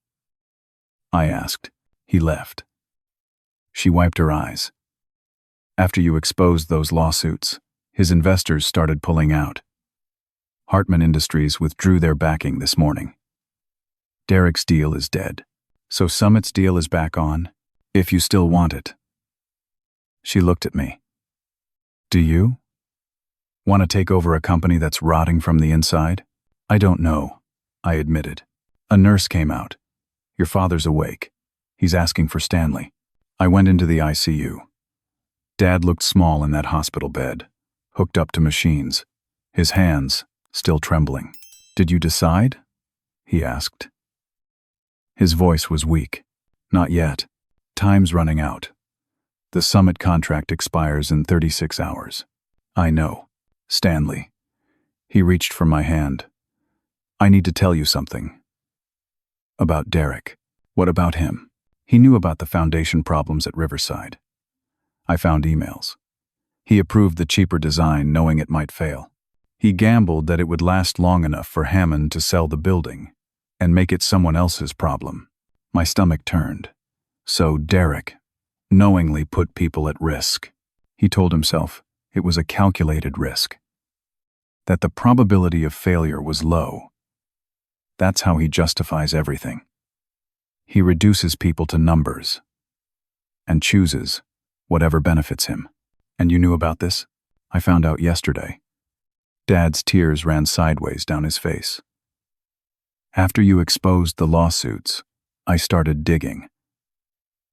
I asked. He left. She wiped her eyes. After you exposed those lawsuits, his investors started pulling out. Hartman Industries withdrew their backing this morning. Derek's deal is dead. So Summit's deal is back on, if you still want it. She looked at me. Do you? Want to take over a company that's rotting from the inside? I don't know, I admitted. A nurse came out. Your father's awake. He's asking for Stanley. I went into the ICU. Dad looked small in that hospital bed, hooked up to machines, his hands still trembling. Did you decide? He asked. His voice was weak. Not yet. Time's running out. The Summit contract expires in 36 hours. I know. Stanley. He reached for my hand. I need to tell you something. About Derek. What about him? He knew about the foundation problems at Riverside. I found emails. He approved the cheaper design knowing it might fail. He gambled that it would last long enough for Hammond to sell the building and make it someone else's problem. My stomach turned. So Derek knowingly put people at risk. He told himself it was a calculated risk. That the probability of failure was low. That's how he justifies everything. He reduces people to numbers and chooses whatever benefits him. And you knew about this? I found out yesterday. Dad's tears ran sideways down his face. After you exposed the lawsuits, I started digging.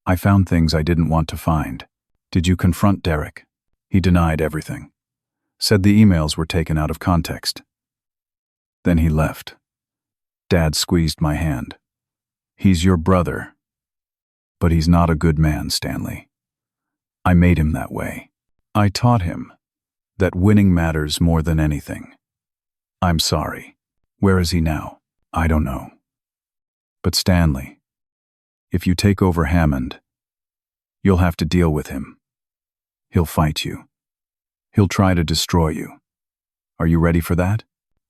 I found things I didn't want to find. Did you confront Derek? He denied everything. Said the emails were taken out of context. Then he left. Dad squeezed my hand. He's your brother. But he's not a good man, Stanley. I made him that way. I taught him that winning matters more than anything. I'm sorry. Where is he now? I don't know. But Stanley, if you take over Hammond, you'll have to deal with him. He'll fight you. He'll try to destroy you. Are you ready for that?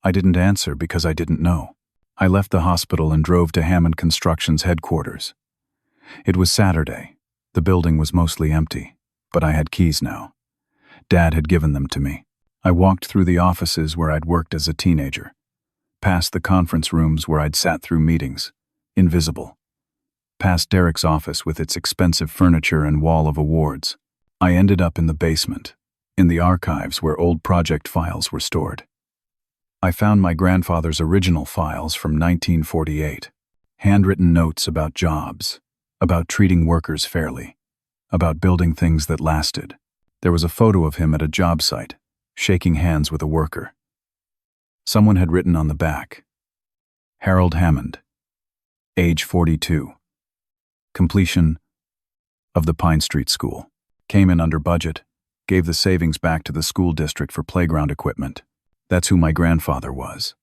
I didn't answer because I didn't know. I left the hospital and drove to Hammond Construction's headquarters. It was Saturday. The building was mostly empty, but I had keys now. Dad had given them to me. I walked through the offices where I'd worked as a teenager, past the conference rooms where I'd sat through meetings, invisible, past Derek's office with its expensive furniture and wall of awards. I ended up in the basement, in the archives where old project files were stored. I found my grandfather's original files from 1948, handwritten notes about jobs, about treating workers fairly, about building things that lasted. There was a photo of him at a job site, shaking hands with a worker. Someone had written on the back, Harold Hammond, age 42. Completion of the Pine Street School. Came in under budget, gave the savings back to the school district for playground equipment. That's who my grandfather was.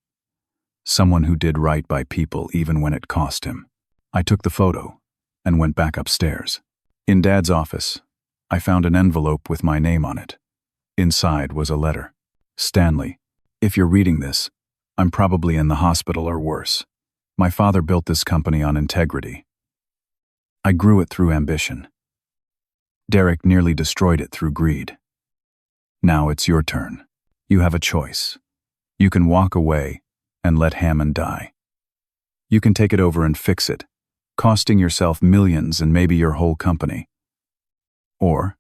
Someone who did right by people even when it cost him. I took the photo and went back upstairs. In Dad's office, I found an envelope with my name on it. Inside was a letter. Stanley, if you're reading this, I'm probably in the hospital or worse. My father built this company on integrity. I grew it through ambition. Derek nearly destroyed it through greed. Now it's your turn. You have a choice. You can walk away and let Hammond die. You can take it over and fix it, costing yourself millions and maybe your whole company. Or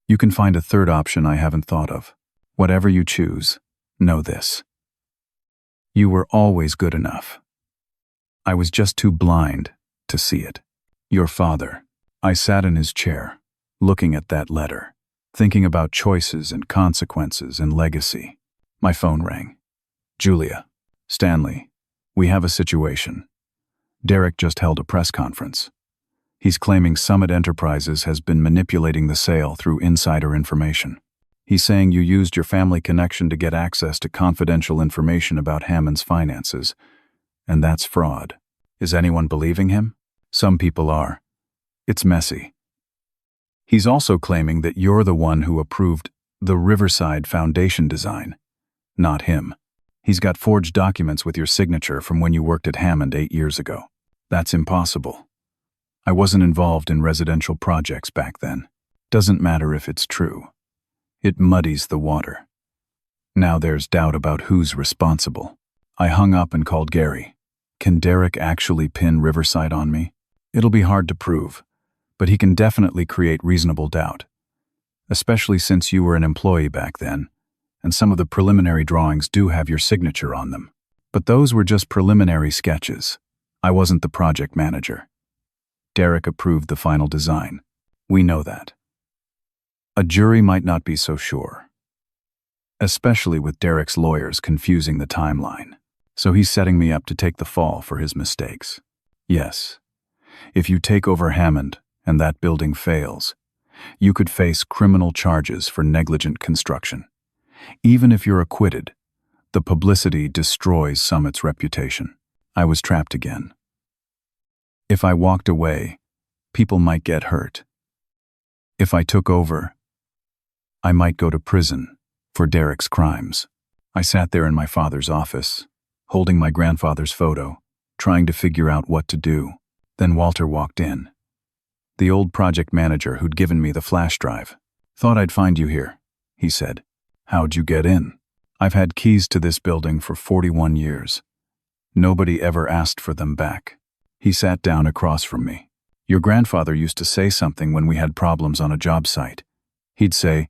you can find a third option I haven't thought of. Whatever you choose, know this. You were always good enough. I was just too blind to see it. Your father. I sat in his chair, looking at that letter, thinking about choices and consequences and legacy. My phone rang. Julia. Stanley. We have a situation. Derek just held a press conference. He's claiming Summit Enterprises has been manipulating the sale through insider information. He's saying you used your family connection to get access to confidential information about Hammond's finances, and that's fraud. Is anyone believing him? Some people are. It's messy. He's also claiming that you're the one who approved the Riverside Foundation design, not him. He's got forged documents with your signature from when you worked at Hammond 8 years ago. That's impossible. I wasn't involved in residential projects back then. Doesn't matter if it's true. It muddies the water. Now there's doubt about who's responsible. I hung up and called Gary. Can Derek actually pin Riverside on me? It'll be hard to prove, but he can definitely create reasonable doubt, especially since you were an employee back then, and some of the preliminary drawings do have your signature on them. But those were just preliminary sketches. I wasn't the project manager. Derek approved the final design. We know that. A jury might not be so sure, especially with Derek's lawyers confusing the timeline. So he's setting me up to take the fall for his mistakes. Yes, if you take over Hammond and that building fails, you could face criminal charges for negligent construction. Even if you're acquitted, the publicity destroys Summit's reputation. I was trapped again. If I walked away, people might get hurt. If I took over, I might go to prison for Derek's crimes. I sat there in my father's office, holding my grandfather's photo, trying to figure out what to do. Then Walter walked in. The old project manager who'd given me the flash drive. Thought I'd find you here, he said. How'd you get in? I've had keys to this building for 41 years. Nobody ever asked for them back. He sat down across from me. Your grandfather used to say something when we had problems on a job site. He'd say,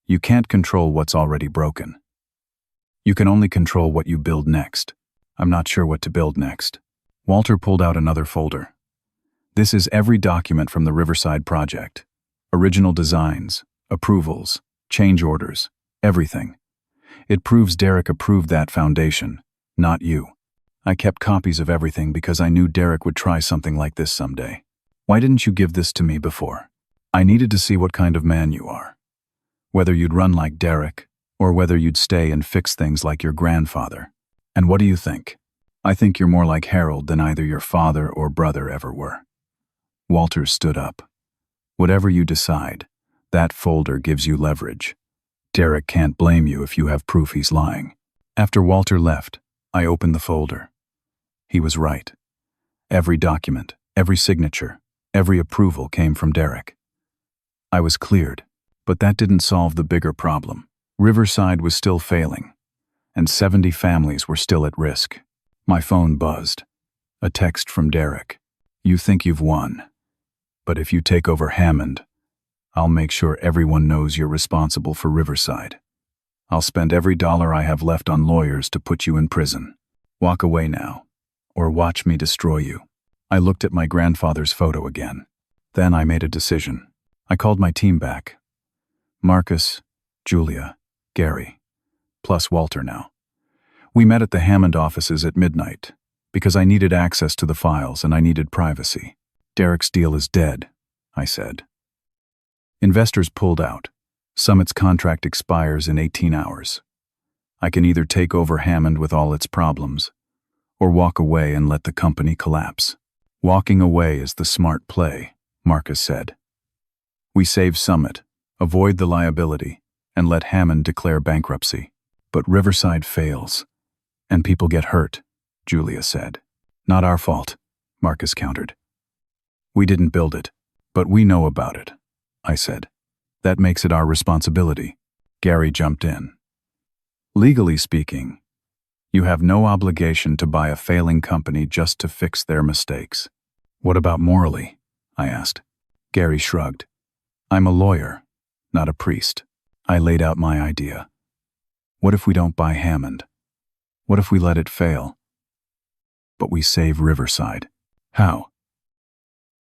"You can't control what's already broken. You can only control what you build next." I'm not sure what to build next. Walter pulled out another folder. This is every document from the Riverside project. Original designs, approvals, change orders, everything. It proves Derek approved that foundation, not you. I kept copies of everything because I knew Derek would try something like this someday. Why didn't you give this to me before? I needed to see what kind of man you are. Whether you'd run like Derek or whether you'd stay and fix things like your grandfather. And what do you think? I think you're more like Harold than either your father or brother ever were. Walter stood up. Whatever you decide, that folder gives you leverage. Derek can't blame you if you have proof he's lying. After Walter left, I opened the folder. He was right. Every document, every signature, every approval came from Derek. I was cleared, but that didn't solve the bigger problem. Riverside was still failing, and 70 families were still at risk. My phone buzzed. A text from Derek. You think you've won, but if you take over Hammond, I'll make sure everyone knows you're responsible for Riverside. I'll spend every dollar I have left on lawyers to put you in prison. Walk away now, or watch me destroy you. I looked at my grandfather's photo again. Then I made a decision. I called my team back. Marcus, Julia, Gary, plus Walter now. We met at the Hammond offices at midnight, because I needed access to the files and I needed privacy. Derek's deal is dead, I said. Investors pulled out. Summit's contract expires in 18 hours. I can either take over Hammond with all its problems, or walk away and let the company collapse. Walking away is the smart play, Marcus said. We save Summit, avoid the liability, and let Hammond declare bankruptcy. But Riverside fails, and people get hurt, Julia said. Not our fault, Marcus countered. We didn't build it, but we know about it, I said. That makes it our responsibility. Gary jumped in. Legally speaking, you have no obligation to buy a failing company just to fix their mistakes. What about morally? I asked. Gary shrugged. I'm a lawyer, not a priest. I laid out my idea. What if we don't buy Hammond? What if we let it fail? But we save Riverside. How?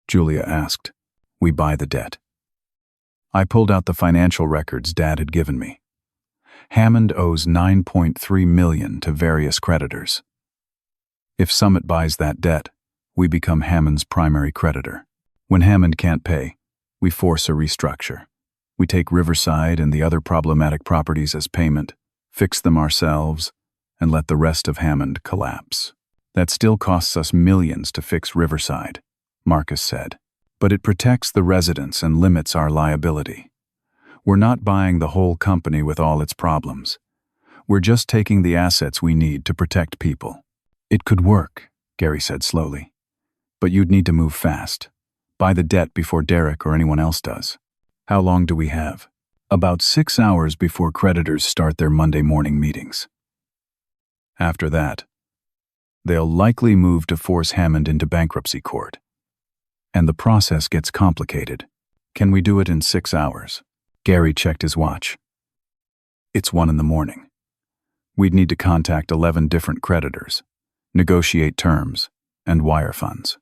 Julia asked. We buy the debt. I pulled out the financial records Dad had given me. Hammond owes $9.3 million to various creditors. If Summit buys that debt, we become Hammond's primary creditor. When Hammond can't pay, we force a restructure. We take Riverside and the other problematic properties as payment, fix them ourselves, and let the rest of Hammond collapse. That still costs us millions to fix Riverside, Marcus said. But it protects the residents and limits our liability. We're not buying the whole company with all its problems. We're just taking the assets we need to protect people. It could work, Gary said slowly. But you'd need to move fast. Buy the debt before Derek or anyone else does. How long do we have? About 6 hours before creditors start their Monday morning meetings. After that, they'll likely move to force Hammond into bankruptcy court. And the process gets complicated. Can we do it in 6 hours? Gary checked his watch. It's 1 a.m. We'd need to contact 11 different creditors, negotiate terms, and wire funds.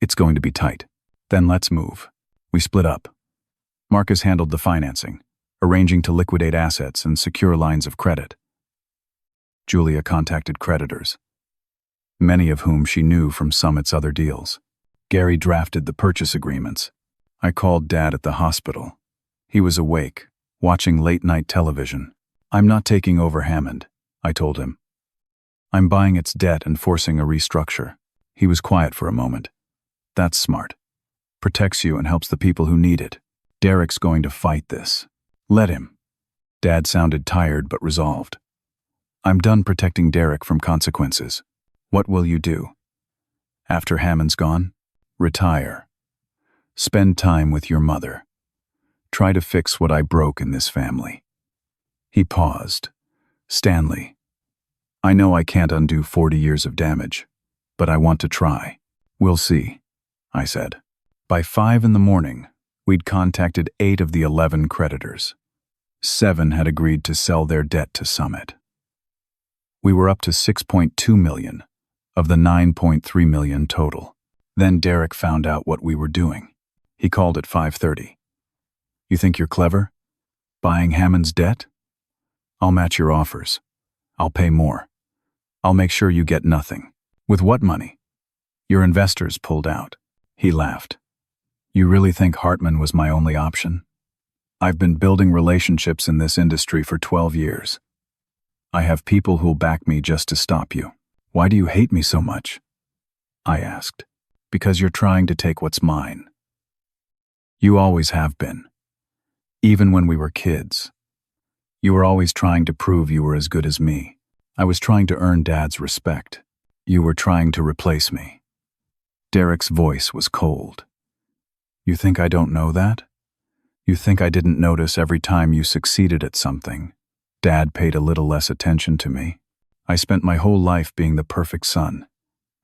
It's going to be tight. Then let's move. We split up. Marcus handled the financing, arranging to liquidate assets and secure lines of credit. Julia contacted creditors, many of whom she knew from Summit's other deals. Gary drafted the purchase agreements. I called Dad at the hospital. He was awake, watching late-night television. I'm not taking over Hammond, I told him. I'm buying its debt and forcing a restructure. He was quiet for a moment. That's smart. Protects you and helps the people who need it. Derek's going to fight this. Let him. Dad sounded tired but resolved. I'm done protecting Derek from consequences. What will you do? After Hammond's gone? Retire. Spend time with your mother. Try to fix what I broke in this family. He paused. Stanley, I know I can't undo 40 years of damage, but I want to try. We'll see, I said. By 5 a.m, we'd contacted 8 of the 11 creditors. 7 had agreed to sell their debt to Summit. We were up to $6.2 million of the $9.3 million total. Then Derek found out what we were doing. He called at 5:30. You think you're clever? Buying Hammond's debt? I'll match your offers. I'll pay more. I'll make sure you get nothing. With what money? Your investors pulled out. He laughed. You really think Hartman was my only option? I've been building relationships in this industry for 12 years. I have people who'll back me just to stop you. Why do you hate me so much? I asked. Because you're trying to take what's mine. You always have been. Even when we were kids. You were always trying to prove you were as good as me. I was trying to earn Dad's respect. You were trying to replace me. Derek's voice was cold. You think I don't know that? You think I didn't notice every time you succeeded at something? Dad paid a little less attention to me. I spent my whole life being the perfect son,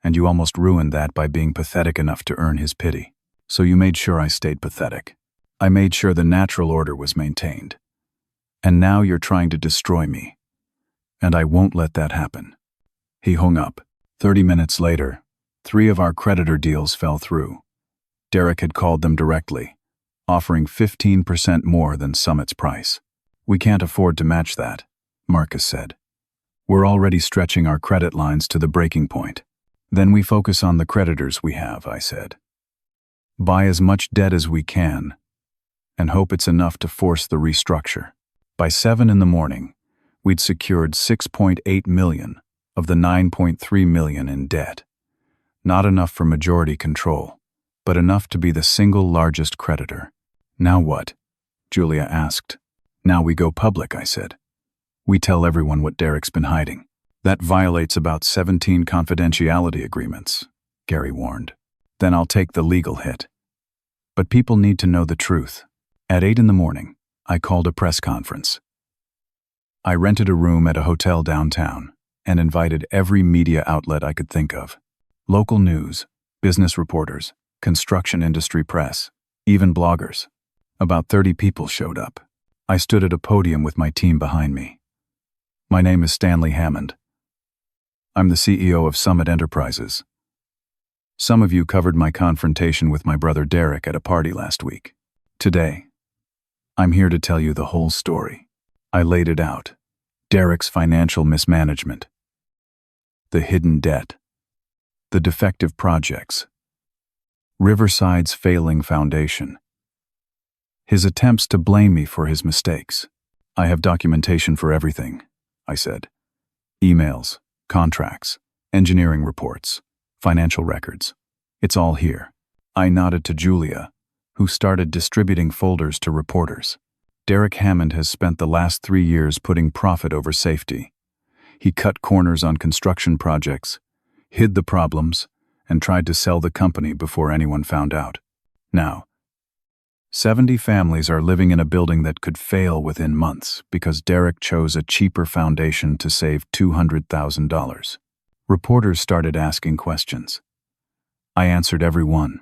and you almost ruined that by being pathetic enough to earn his pity. So you made sure I stayed pathetic. I made sure the natural order was maintained. And now you're trying to destroy me. And I won't let that happen. He hung up. 30 minutes later, 3 of our creditor deals fell through. Derek had called them directly, offering 15% more than Summit's price. We can't afford to match that, Marcus said. We're already stretching our credit lines to the breaking point. Then we focus on the creditors we have, I said. Buy as much debt as we can, and hope it's enough to force the restructure. By 7 a.m, we'd secured $6.8 million of the $9.3 million in debt. Not enough for majority control, but enough to be the single largest creditor. Now what? Julia asked. Now we go public, I said. We tell everyone what Derek's been hiding. That violates about 17 confidentiality agreements, Gary warned. Then I'll take the legal hit. But people need to know the truth. At 8 a.m, I called a press conference. I rented a room at a hotel downtown and invited every media outlet I could think of. Local news, business reporters, construction industry press, even bloggers. About 30 people showed up. I stood at a podium with my team behind me. My name is Stanley Hammond. I'm the CEO of Summit Enterprises. Some of you covered my confrontation with my brother Derek at a party last week. Today, I'm here to tell you the whole story. I laid it out. Derek's financial mismanagement. The hidden debt. The defective projects. Riverside's failing foundation. His attempts to blame me for his mistakes. I have documentation for everything, I said. Emails, contracts, engineering reports, financial records. It's all here. I nodded to Julia, who started distributing folders to reporters. Derek Hammond has spent the last 3 years putting profit over safety. He cut corners on construction projects, hid the problems, and tried to sell the company before anyone found out. Now, 70 families are living in a building that could fail within months because Derek chose a cheaper foundation to save $200,000. Reporters started asking questions. I answered every one,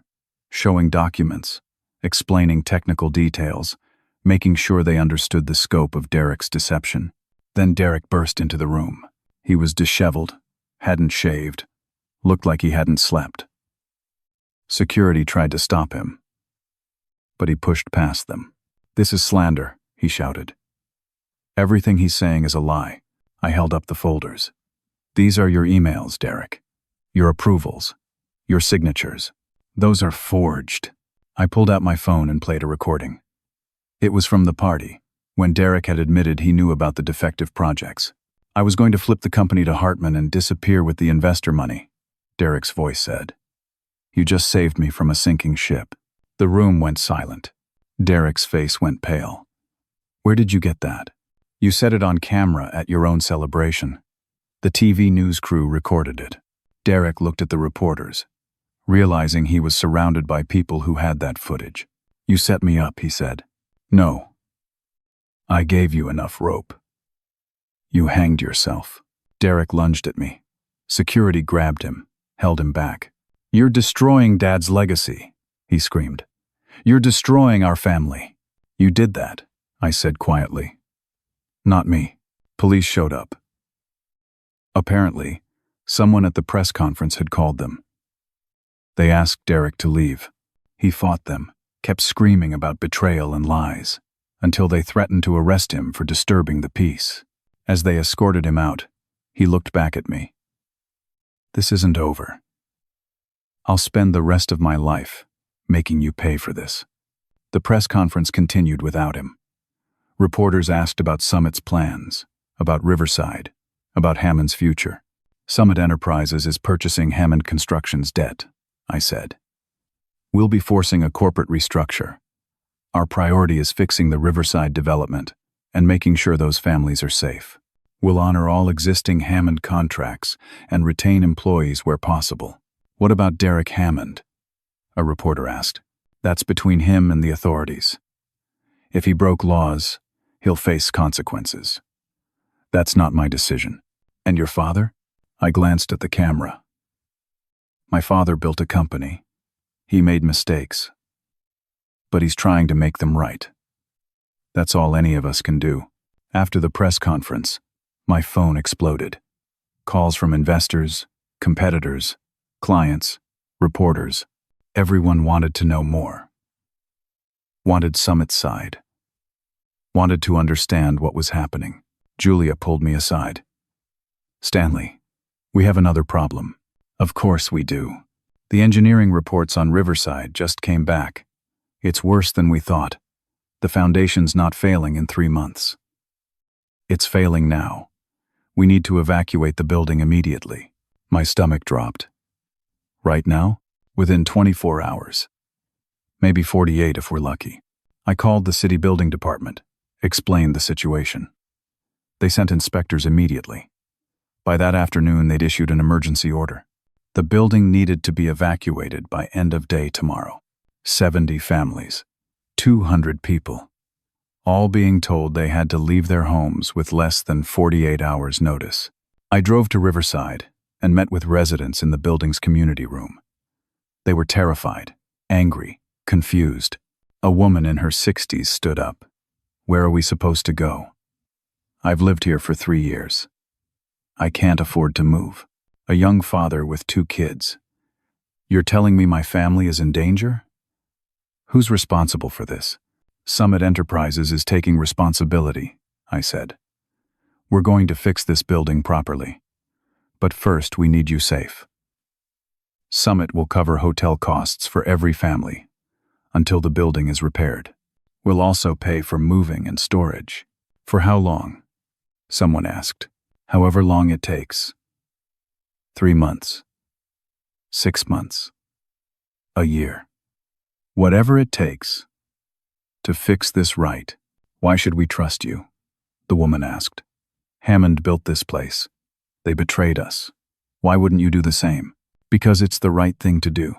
showing documents, explaining technical details, making sure they understood the scope of Derek's deception. Then Derek burst into the room. He was disheveled, hadn't shaved, looked like he hadn't slept. Security tried to stop him, but he pushed past them. This is slander, he shouted. Everything he's saying is a lie. I held up the folders. These are your emails, Derek. Your approvals. Your signatures. Those are forged. I pulled out my phone and played a recording. It was from the party, when Derek had admitted he knew about the defective projects. I was going to flip the company to Hartman and disappear with the investor money, Derek's voice said. You just saved me from a sinking ship. The room went silent. Derek's face went pale. Where did you get that? You said it on camera at your own celebration. The TV news crew recorded it. Derek looked at the reporters, realizing he was surrounded by people who had that footage. You set me up, he said. No. I gave you enough rope. You hanged yourself. Derek lunged at me. Security grabbed him, held him back. You're destroying Dad's legacy, he screamed. You're destroying our family. You did that, I said quietly. Not me. Police showed up. Apparently, someone at the press conference had called them. They asked Derek to leave. He fought them, kept screaming about betrayal and lies, until they threatened to arrest him for disturbing the peace. As they escorted him out, he looked back at me. This isn't over. I'll spend the rest of my life making you pay for this. The press conference continued without him. Reporters asked about Summit's plans, about Riverside, about Hammond's future. Summit Enterprises is purchasing Hammond Construction's debt, I said. We'll be forcing a corporate restructure. Our priority is fixing the Riverside development and making sure those families are safe. We'll honor all existing Hammond contracts and retain employees where possible. What about Derek Hammond? A reporter asked. That's between him and the authorities. If he broke laws, he'll face consequences. That's not my decision. And your father? I glanced at the camera. My father built a company. He made mistakes. But he's trying to make them right. That's all any of us can do. After the press conference, my phone exploded. Calls from investors, competitors, clients, reporters. Everyone wanted to know more. Wanted Summit's side. Wanted to understand what was happening. Julia pulled me aside. Stanley, we have another problem. Of course we do. The engineering reports on Riverside just came back. It's worse than we thought. The foundation's not failing in 3 months. It's failing now. We need to evacuate the building immediately. My stomach dropped. Right now? Within 24 hours. Maybe 48 if we're lucky. I called the city building department, explained the situation. They sent inspectors immediately. By that afternoon, they'd issued an emergency order. The building needed to be evacuated by end of day tomorrow. 70 families, 200 people, all being told they had to leave their homes with less than 48 hours' notice. I drove to Riverside and met with residents in the building's community room. They were terrified, angry, confused. A woman in her 60s stood up. Where are we supposed to go? I've lived here for 3 years. I can't afford to move. A young father with 2 kids. You're telling me my family is in danger? Who's responsible for this? Summit Enterprises is taking responsibility, I said. We're going to fix this building properly. But first, we need you safe. Summit will cover hotel costs for every family until the building is repaired. We'll also pay for moving and storage. For how long? Someone asked. However long it takes. 3 months. 6 months. A year. Whatever it takes to fix this right. Why should we trust you? The woman asked. Hammond built this place. They betrayed us. Why wouldn't you do the same? Because it's the right thing to do.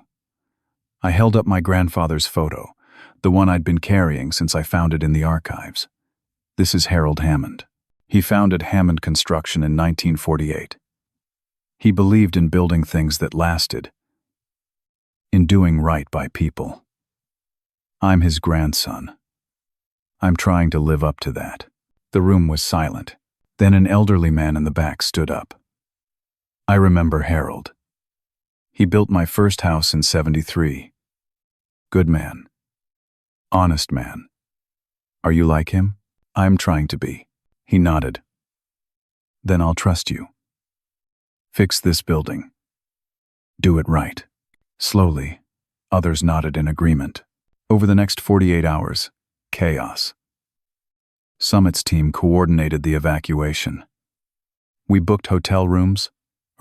I held up my grandfather's photo, the one I'd been carrying since I found it in the archives. This is Harold Hammond. He founded Hammond Construction in 1948. He believed in building things that lasted, in doing right by people. I'm his grandson. I'm trying to live up to that. The room was silent. Then an elderly man in the back stood up. I remember Harold. He built my first house in '73. Good man. Honest man. Are you like him? I'm trying to be. He nodded. Then I'll trust you. Fix this building. Do it right. Slowly, others nodded in agreement. Over the next 48 hours, chaos. Summit's team coordinated the evacuation. We booked hotel rooms,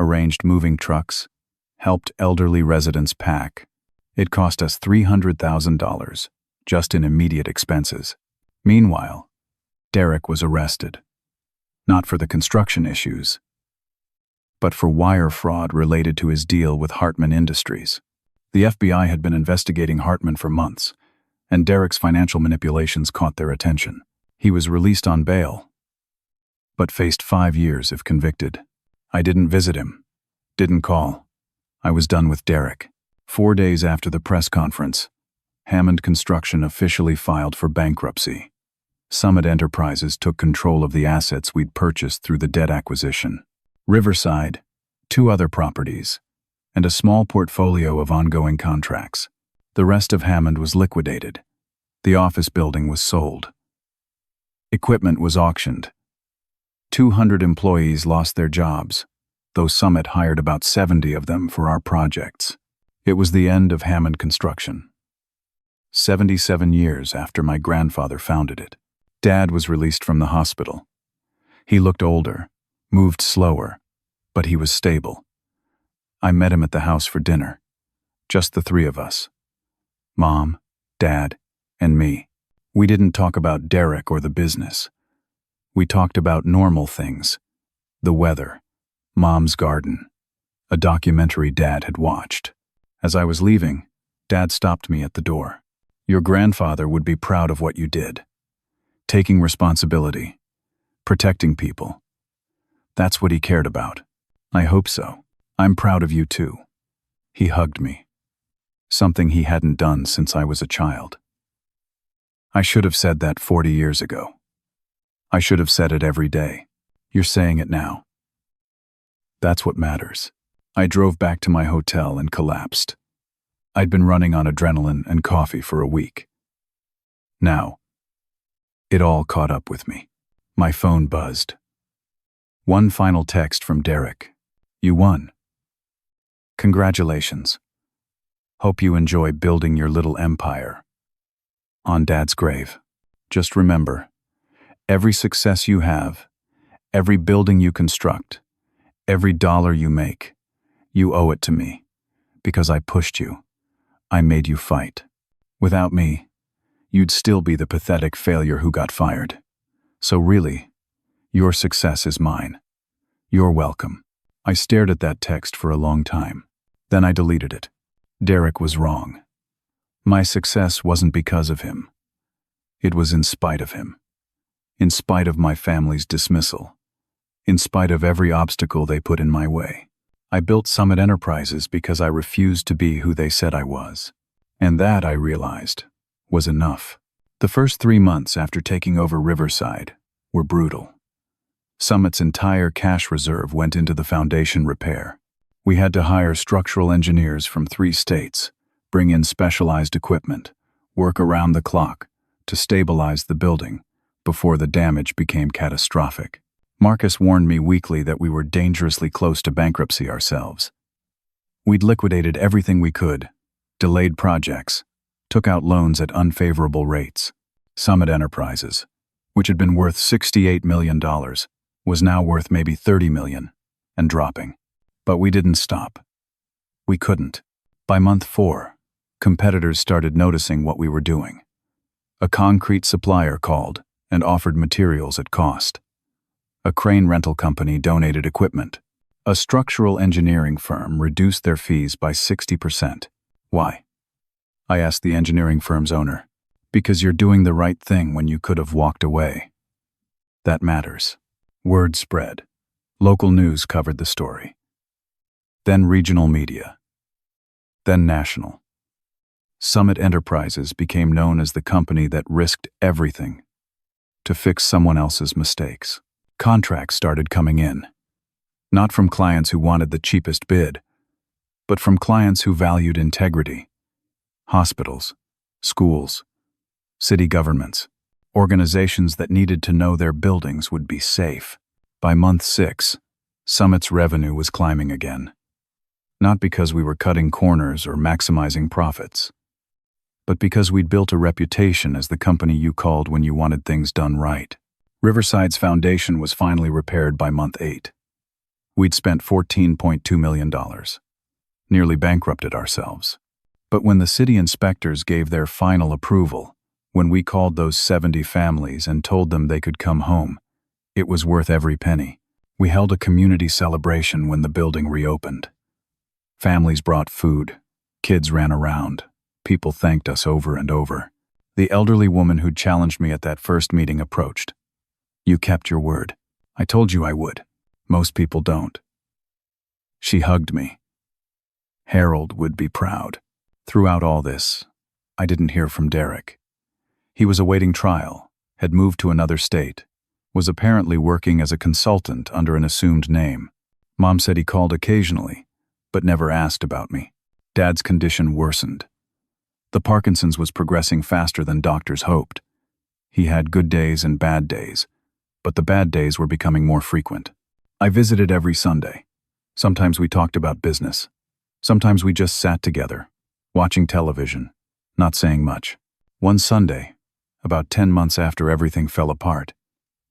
arranged moving trucks, helped elderly residents pack. It cost us $300,000 just in immediate expenses. Meanwhile, Derek was arrested. Not for the construction issues, but for wire fraud related to his deal with Hartman Industries. The FBI had been investigating Hartman for months, and Derek's financial manipulations caught their attention. He was released on bail, but faced 5 years if convicted. I didn't visit him, didn't call. I was done with Derek. 4 days after the press conference, Hammond Construction officially filed for bankruptcy. Summit Enterprises took control of the assets we'd purchased through the debt acquisition. Riverside, 2 other properties, and a small portfolio of ongoing contracts. The rest of Hammond was liquidated. The office building was sold. Equipment was auctioned. 200 employees lost their jobs, though Summit hired about 70 of them for our projects. It was the end of Hammond Construction. 77 years after my grandfather founded it. Dad was released from the hospital. He looked older, moved slower, but he was stable. I met him at the house for dinner. Just the three of us. Mom, Dad, and me. We didn't talk about Derek or the business. We talked about normal things. The weather, Mom's garden, a documentary Dad had watched. As I was leaving, Dad stopped me at the door. Your grandfather would be proud of what you did. Taking responsibility, protecting people. That's what he cared about. I hope so. I'm proud of you too. He hugged me. Something he hadn't done since I was a child. I should have said that 40 years ago. I should have said it every day. You're saying it now. That's what matters. I drove back to my hotel and collapsed. I'd been running on adrenaline and coffee for a week. Now, it all caught up with me. My phone buzzed. One final text from Derek. You won. Congratulations. Hope you enjoy building your little empire. On Dad's grave. Just remember, every success you have, every building you construct, every dollar you make, you owe it to me, because I pushed you. I made you fight. Without me, you'd still be the pathetic failure who got fired. So really, your success is mine. You're welcome. I stared at that text for a long time. Then I deleted it. Derek was wrong. My success wasn't because of him. It was in spite of him. In spite of my family's dismissal. In spite of every obstacle they put in my way. I built Summit Enterprises because I refused to be who they said I was. And that, I realized, was enough. The first 3 months after taking over Riverside were brutal. Summit's entire cash reserve went into the foundation repair. We had to hire structural engineers from 3 states, bring in specialized equipment, work around the clock to stabilize the building before the damage became catastrophic. Marcus warned me weekly that we were dangerously close to bankruptcy ourselves. We'd liquidated everything we could, delayed projects, took out loans at unfavorable rates. Summit Enterprises, which had been worth $68 million, was now worth maybe $30 million, and dropping. But we didn't stop. We couldn't. By month 4, competitors started noticing what we were doing. A concrete supplier called and offered materials at cost. A crane rental company donated equipment. A structural engineering firm reduced their fees by 60%. Why? I asked the engineering firm's owner. Because you're doing the right thing when you could have walked away. That matters. Word spread. Local news covered the story. Then regional media. Then national. Summit Enterprises became known as the company that risked everything to fix someone else's mistakes. Contracts started coming in. Not from clients who wanted the cheapest bid, but from clients who valued integrity. Hospitals, schools, city governments, organizations that needed to know their buildings would be safe. By month 6, Summit's revenue was climbing again. Not because we were cutting corners or maximizing profits, but because we'd built a reputation as the company you called when you wanted things done right. Riverside's foundation was finally repaired by month 8. We'd spent $14.2 million. Nearly bankrupted ourselves. But when the city inspectors gave their final approval, when we called those 70 families and told them they could come home, it was worth every penny. We held a community celebration when the building reopened. Families brought food, kids ran around, people thanked us over and over. The elderly woman who'd challenged me at that first meeting approached. You kept your word. I told you I would. Most people don't. She hugged me. Harold would be proud. Throughout all this, I didn't hear from Derek. He was awaiting trial, had moved to another state, was apparently working as a consultant under an assumed name. Mom said he called occasionally, but never asked about me. Dad's condition worsened. The Parkinson's was progressing faster than doctors hoped. He had good days and bad days, but the bad days were becoming more frequent. I visited every Sunday. Sometimes we talked about business. Sometimes we just sat together, watching television, not saying much. One Sunday, About 10 months after everything fell apart,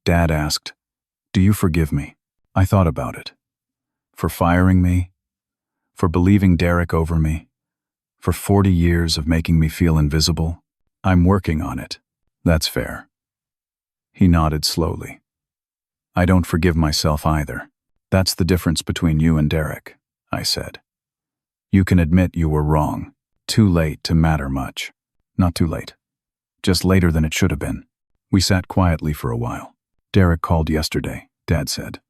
Dad asked, "Do you forgive me?" I thought about it. For firing me? For believing Derek over me? For 40 years of making me feel invisible? I'm working on it. That's fair. He nodded slowly. I don't forgive myself either. That's the difference between you and Derek, I said. You can admit you were wrong. Too late to matter much. Not too late. Just later than it should have been. We sat quietly for a while. Derek called yesterday, Dad said.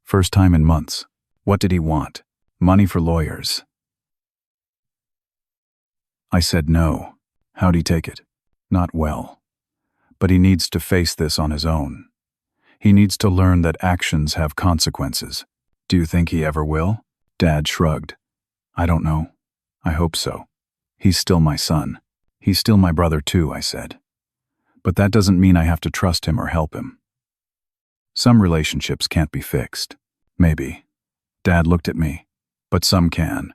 First time in months. What did he want? Money for lawyers. I said no. How'd he take it? Not well. But he needs to face this on his own. He needs to learn that actions have consequences. Do you think he ever will? Dad shrugged. I don't know. I hope so. He's still my son. He's still my brother too, I said. But that doesn't mean I have to trust him or help him. Some relationships can't be fixed. Maybe. Dad looked at me. But some can.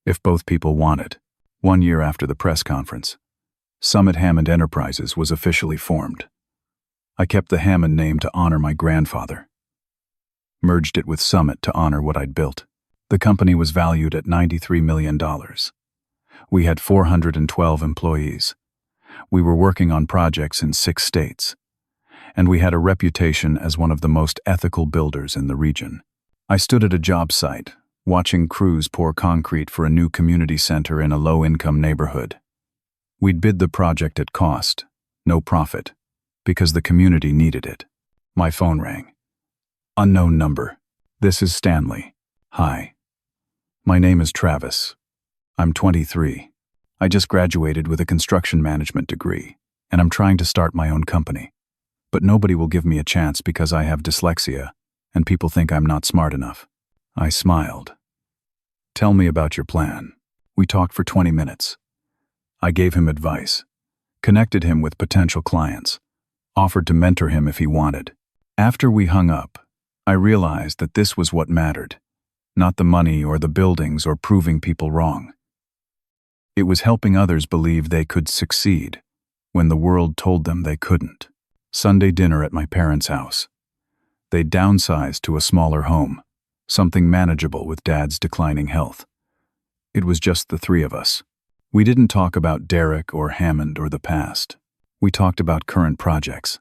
If both people want it. 1 year after the press conference, Summit Hammond Enterprises was officially formed. I kept the Hammond name to honor my grandfather. Merged it with Summit to honor what I'd built. The company was valued at $93 million. We had 412 employees. We were working on projects in 6 states. And we had a reputation as one of the most ethical builders in the region. I stood at a job site, watching crews pour concrete for a new community center in a low-income neighborhood. We'd bid the project at cost, no profit, because the community needed it. My phone rang. Unknown number. This is Stanley. Hi. My name is Travis. I'm 23. I just graduated with a construction management degree, and I'm trying to start my own company. But nobody will give me a chance because I have dyslexia, and people think I'm not smart enough. I smiled. Tell me about your plan. We talked for 20 minutes. I gave him advice, connected him with potential clients, offered to mentor him if he wanted. After we hung up, I realized that this was what mattered, not the money or the buildings or proving people wrong. It was helping others believe they could succeed when the world told them they couldn't. Sunday dinner at my parents' house. They downsized to a smaller home, something manageable with Dad's declining health. It was just the 3 of us. We didn't talk about Derek or Hammond or the past. We talked about current projects.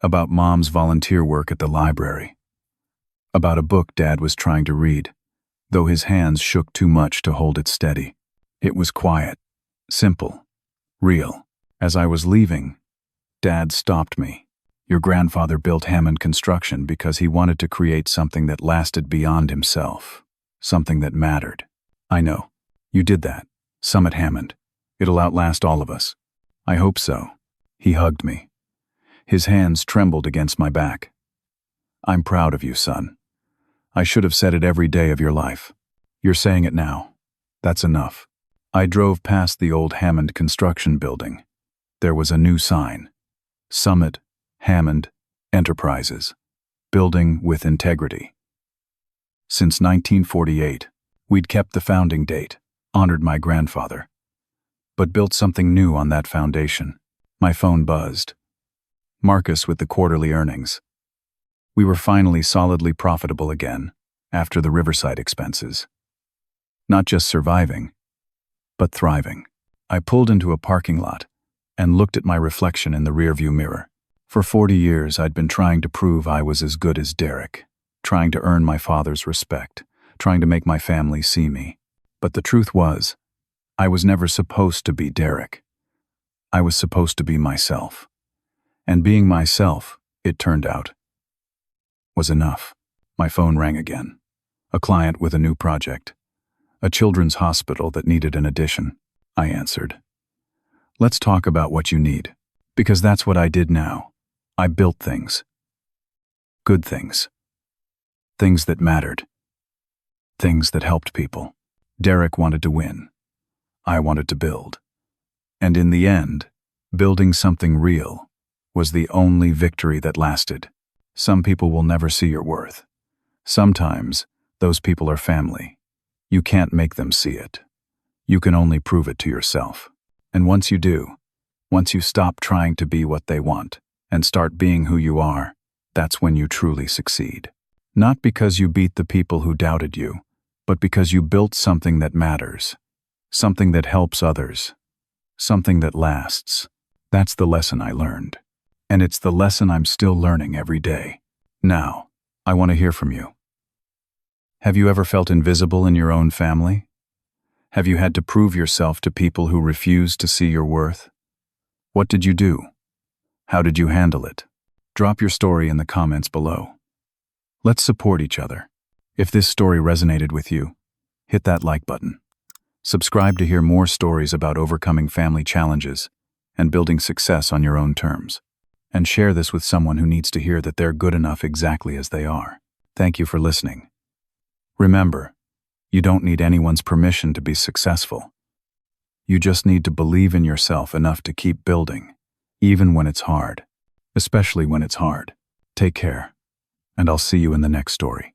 About Mom's volunteer work at the library. About a book Dad was trying to read, though his hands shook too much to hold it steady. It was quiet, simple, real. As I was leaving, Dad stopped me. Your grandfather built Hammond Construction because he wanted to create something that lasted beyond himself, something that mattered. I know. You did that. Summit Hammond. It'll outlast all of us. I hope so. He hugged me. His hands trembled against my back. I'm proud of you, son. I should have said it every day of your life. You're saying it now. That's enough. I drove past the old Hammond Construction building. There was a new sign. Summit Hammond Enterprises. Building with integrity. Since 1948, we'd kept the founding date, honored my grandfather, but built something new on that foundation. My phone buzzed. Marcus with the quarterly earnings. We were finally solidly profitable again, after the Riverside expenses. Not just surviving, but thriving. I pulled into a parking lot and looked at my reflection in the rearview mirror. For 40 years, I'd been trying to prove I was as good as Derek, trying to earn my father's respect, trying to make my family see me. But the truth was, I was never supposed to be Derek. I was supposed to be myself. And being myself, it turned out, was enough. My phone rang again. A client with a new project. A children's hospital that needed an addition. I answered. Let's talk about what you need. Because that's what I did now. I built things. Good things. Things that mattered. Things that helped people. Derek wanted to win. I wanted to build. And in the end, building something real was the only victory that lasted. Some people will never see your worth. Sometimes, those people are family. You can't make them see it. You can only prove it to yourself. And once you do, Once you stop trying to be what they want and start being who you are, that's when you truly succeed. Not because you beat the people who doubted you, but because you built something that matters, something that helps others, something that lasts. That's the lesson I learned. And it's the lesson I'm still learning every day. Now, I want to hear from you. Have you ever felt invisible in your own family? Have you had to prove yourself to people who refused to see your worth? What did you do? How did you handle it? Drop your story in the comments below. Let's support each other. If this story resonated with you, hit that like button. Subscribe to hear more stories about overcoming family challenges and building success on your own terms. And share this with someone who needs to hear that they're good enough exactly as they are. Thank you for listening. Remember, you don't need anyone's permission to be successful. You just need to believe in yourself enough to keep building, even when it's hard, especially when it's hard. Take care, and I'll see you in the next story.